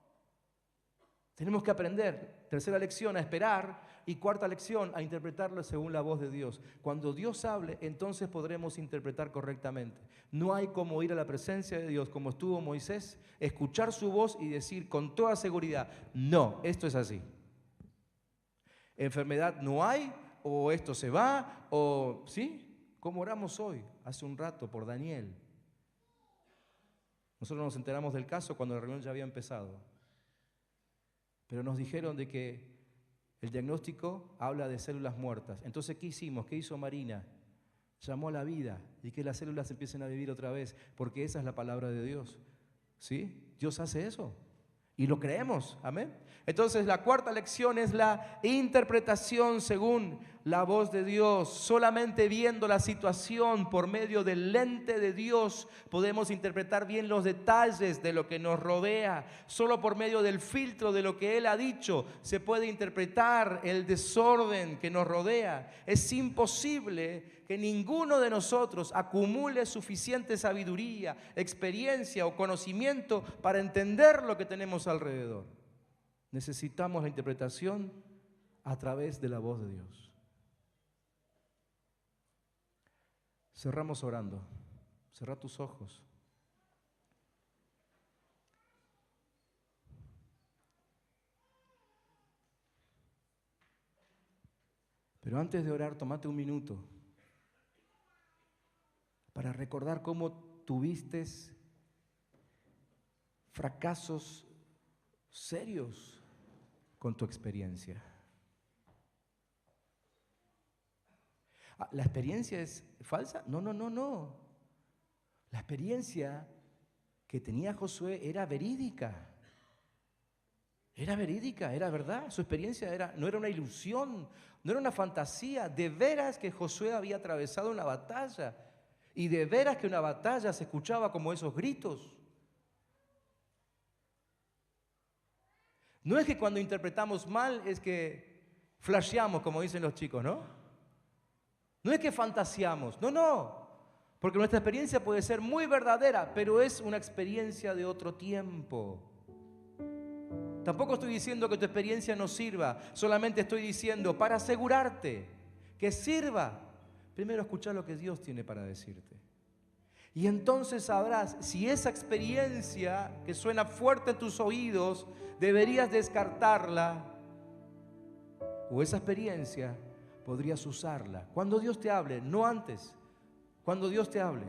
Tenemos que aprender, tercera lección, a esperar, y cuarta lección, a interpretarlo según la voz de Dios. Cuando Dios hable, entonces podremos interpretar correctamente. No hay como ir a la presencia de Dios, como estuvo Moisés, escuchar su voz y decir con toda seguridad, no, esto es así. Enfermedad no hay, o esto se va, o ¿sí? Como oramos hoy, hace un rato, por Daniel. Nosotros nos enteramos del caso cuando la reunión ya había empezado. Pero nos dijeron de que el diagnóstico habla de células muertas. Entonces, ¿qué hicimos? ¿Qué hizo Marina? Llamó a la vida y que las células empiecen a vivir otra vez, porque esa es la palabra de Dios. ¿Sí? Dios hace eso. Y lo creemos. Amén. Entonces, la cuarta lección es la interpretación según la voz de Dios. Solamente viendo la situación por medio del lente de Dios podemos interpretar bien los detalles de lo que nos rodea. Solo por medio del filtro de lo que Él ha dicho se puede interpretar el desorden que nos rodea. Es imposible que ninguno de nosotros acumule suficiente sabiduría, experiencia o conocimiento para entender lo que tenemos alrededor. Necesitamos la interpretación a través de la voz de Dios. Cerramos orando. Cerrá tus ojos. Pero antes de orar, tómate un minuto para recordar cómo tuviste fracasos serios con tu experiencia. ¿La experiencia es falsa? No. La experiencia que tenía Josué era verídica. Era verídica, era verdad. Su experiencia no era una ilusión, no era una fantasía. De veras que Josué había atravesado una batalla. Y de veras que una batalla se escuchaba como esos gritos. No es que cuando interpretamos mal es que flasheamos, como dicen los chicos, ¿no? No es que fantaseamos, no. Porque nuestra experiencia puede ser muy verdadera, pero es una experiencia de otro tiempo. Tampoco estoy diciendo que tu experiencia no sirva, solamente estoy diciendo para asegurarte que sirva. Primero escuchar lo que Dios tiene para decirte. Y entonces sabrás si esa experiencia que suena fuerte en tus oídos, deberías descartarla, o esa experiencia podrías usarla. Cuando Dios te hable, no antes, cuando Dios te hable.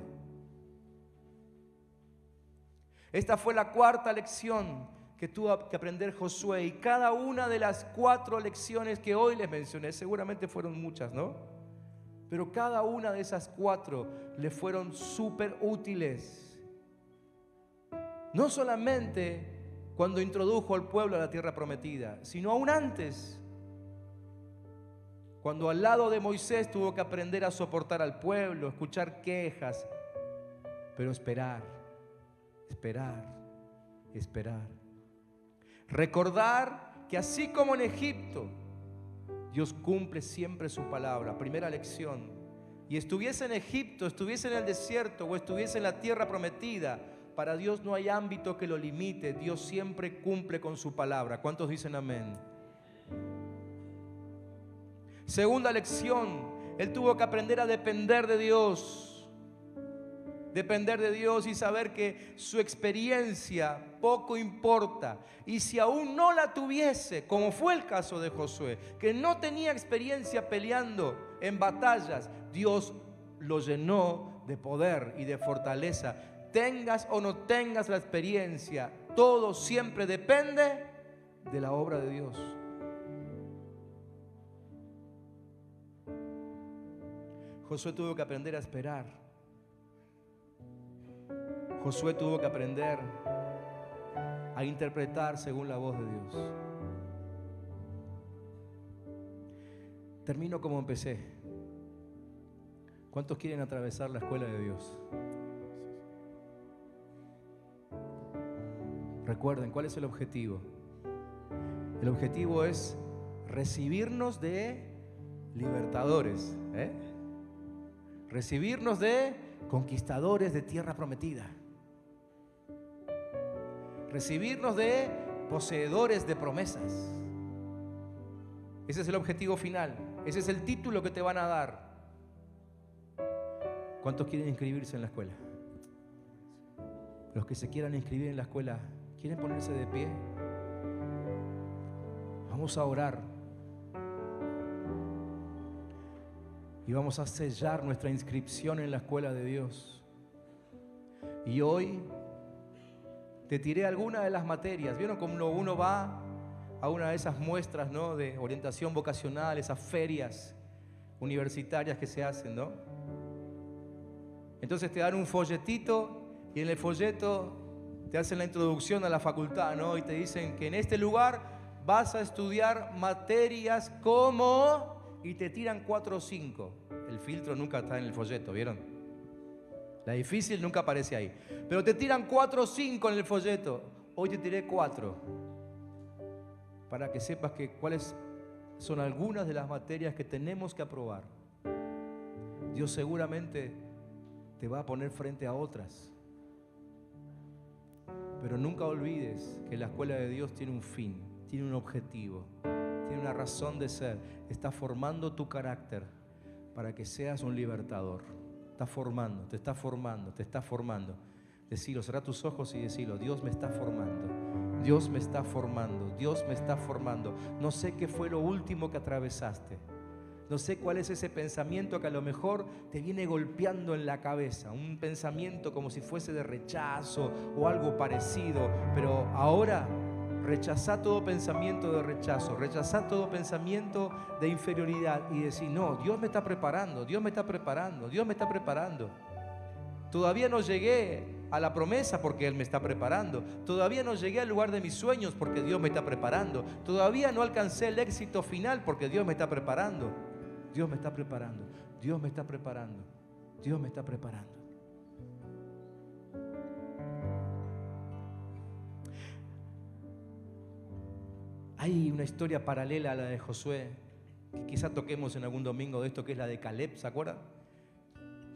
Esta fue la cuarta lección que tuvo que aprender Josué, y cada una de las 4 lecciones que hoy les mencioné, seguramente fueron muchas, ¿no? Pero cada una de esas 4 le fueron súper útiles. No solamente cuando introdujo al pueblo a la tierra prometida, sino aún antes, cuando al lado de Moisés tuvo que aprender a soportar al pueblo, escuchar quejas, pero esperar. Recordar que así como en Egipto, Dios cumple siempre su palabra. Primera lección. Y estuviese en Egipto, estuviese en el desierto o estuviese en la tierra prometida, para Dios no hay ámbito que lo limite. Dios siempre cumple con su palabra. ¿Cuántos dicen amén? Segunda lección. Él tuvo que aprender a depender de Dios. Depender de Dios y saber que su experiencia poco importa. Y si aún no la tuviese, como fue el caso de Josué, que no tenía experiencia peleando en batallas, Dios lo llenó de poder y de fortaleza. Tengas o no tengas la experiencia, todo siempre depende de la obra de Dios. Josué tuvo que aprender a esperar. Josué tuvo que aprender a interpretar según la voz de Dios. Termino como empecé. ¿Cuántos quieren atravesar la escuela de Dios? Recuerden, ¿cuál es el objetivo? El objetivo es recibirnos de libertadores, recibirnos de conquistadores de tierra prometida, recibirnos de poseedores de promesas. Ese es el objetivo final, ese es el título que te van a dar. ¿Cuántos quieren inscribirse en la escuela? Los que se quieran inscribir en la escuela, ¿quieren ponerse de pie? Vamos a orar y vamos a sellar nuestra inscripción en la escuela de Dios. Y hoy te tiré algunas de las materias. ¿Vieron cómo uno va a una de esas muestras, ¿no?, de orientación vocacional, esas ferias universitarias que se hacen, ¿no? Entonces te dan un folletito y en el folleto te hacen la introducción a la facultad, ¿no? Y te dicen que en este lugar vas a estudiar materias como... y te tiran 4 o 5. El filtro nunca está en el folleto, ¿vieron? La difícil nunca aparece ahí. Pero te tiran 4 o 5 en el folleto. Hoy te tiré 4. Para que sepas que cuáles son algunas de las materias que tenemos que aprobar. Dios seguramente te va a poner frente a otras. Pero nunca olvides que la escuela de Dios tiene un fin, tiene un objetivo, tiene una razón de ser. Está formando tu carácter para que seas un libertador. Está formando, te está formando, te está formando. Decilo, cerrá tus ojos y decilo: Dios me está formando, Dios me está formando, Dios me está formando. No sé qué fue lo último que atravesaste. No sé cuál es ese pensamiento que a lo mejor te viene golpeando en la cabeza. Un pensamiento como si fuese de rechazo o algo parecido. Pero ahora rechazá todo pensamiento de rechazo. Rechazá todo pensamiento de inferioridad. Y decir: no, Dios me está preparando, Dios me está preparando, Dios me está preparando. Todavía no llegué a la promesa porque Él me está preparando. Todavía no llegué al lugar de mis sueños porque Dios me está preparando. Todavía no alcancé el éxito final porque Dios me está preparando. Dios me está preparando, Dios me está preparando, Dios me está preparando. Hay una historia paralela a la de Josué, que quizá toquemos en algún domingo de esto, que es la de Caleb, ¿se acuerdan?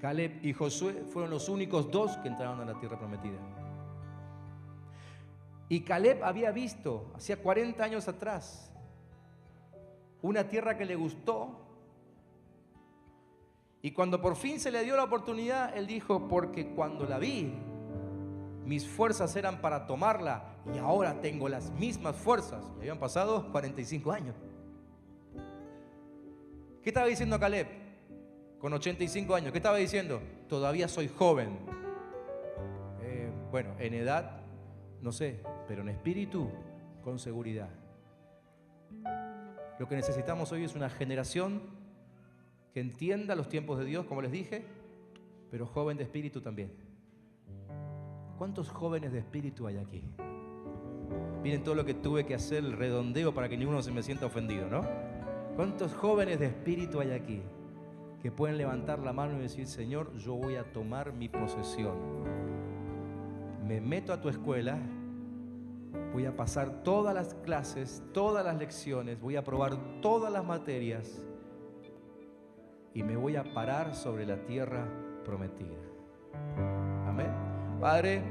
Caleb y Josué fueron los únicos 2 que entraron a la tierra prometida. Y Caleb había visto, hacía 40 años atrás, una tierra que le gustó. Y cuando por fin se le dio la oportunidad, él dijo: porque cuando la vi, mis fuerzas eran para tomarla y ahora tengo las mismas fuerzas. Y habían pasado 45 años. ¿Qué estaba diciendo Caleb con 85 años? ¿Qué estaba diciendo? Todavía soy joven. Bueno, en edad, no sé, pero en espíritu, con seguridad. Lo que necesitamos hoy es una generación que entienda los tiempos de Dios, como les dije, pero joven de espíritu también. ¿Cuántos jóvenes de espíritu hay aquí? Miren todo lo que tuve que hacer, el redondeo para que ninguno se me sienta ofendido, ¿no? ¿Cuántos jóvenes de espíritu hay aquí que pueden levantar la mano y decir: Señor, yo voy a tomar mi posesión? Me meto a tu escuela, voy a pasar todas las clases, todas las lecciones, voy a aprobar todas las materias y me voy a parar sobre la tierra prometida. Amén. Padre,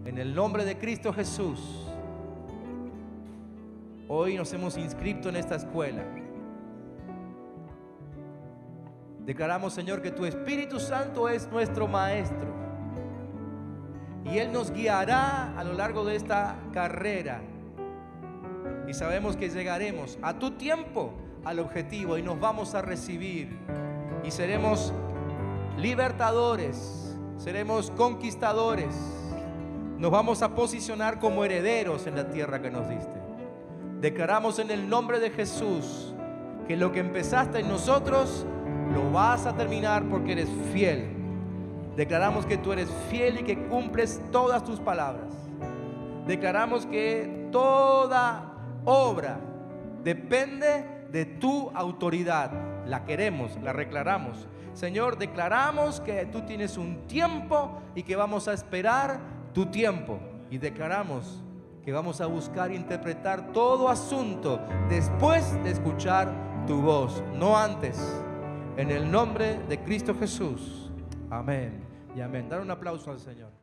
en el nombre de Cristo Jesús, hoy nos hemos inscrito en esta escuela. Declaramos, Señor, que tu Espíritu Santo es nuestro Maestro y Él nos guiará a lo largo de esta carrera. Y sabemos que llegaremos a tu tiempo al objetivo y nos vamos a recibir. Y seremos libertadores, seremos conquistadores. Nos vamos a posicionar como herederos en la tierra que nos diste. Declaramos en el nombre de Jesús que lo que empezaste en nosotros lo vas a terminar porque eres fiel. Declaramos que tú eres fiel y que cumples todas tus palabras. Declaramos que toda obra depende de tu autoridad. La queremos, la declaramos. Señor, declaramos que tú tienes un tiempo y que vamos a esperar tu tiempo. Y declaramos que vamos a buscar interpretar todo asunto después de escuchar tu voz, no antes. En el nombre de Cristo Jesús. Amén y amén. Dar un aplauso al Señor.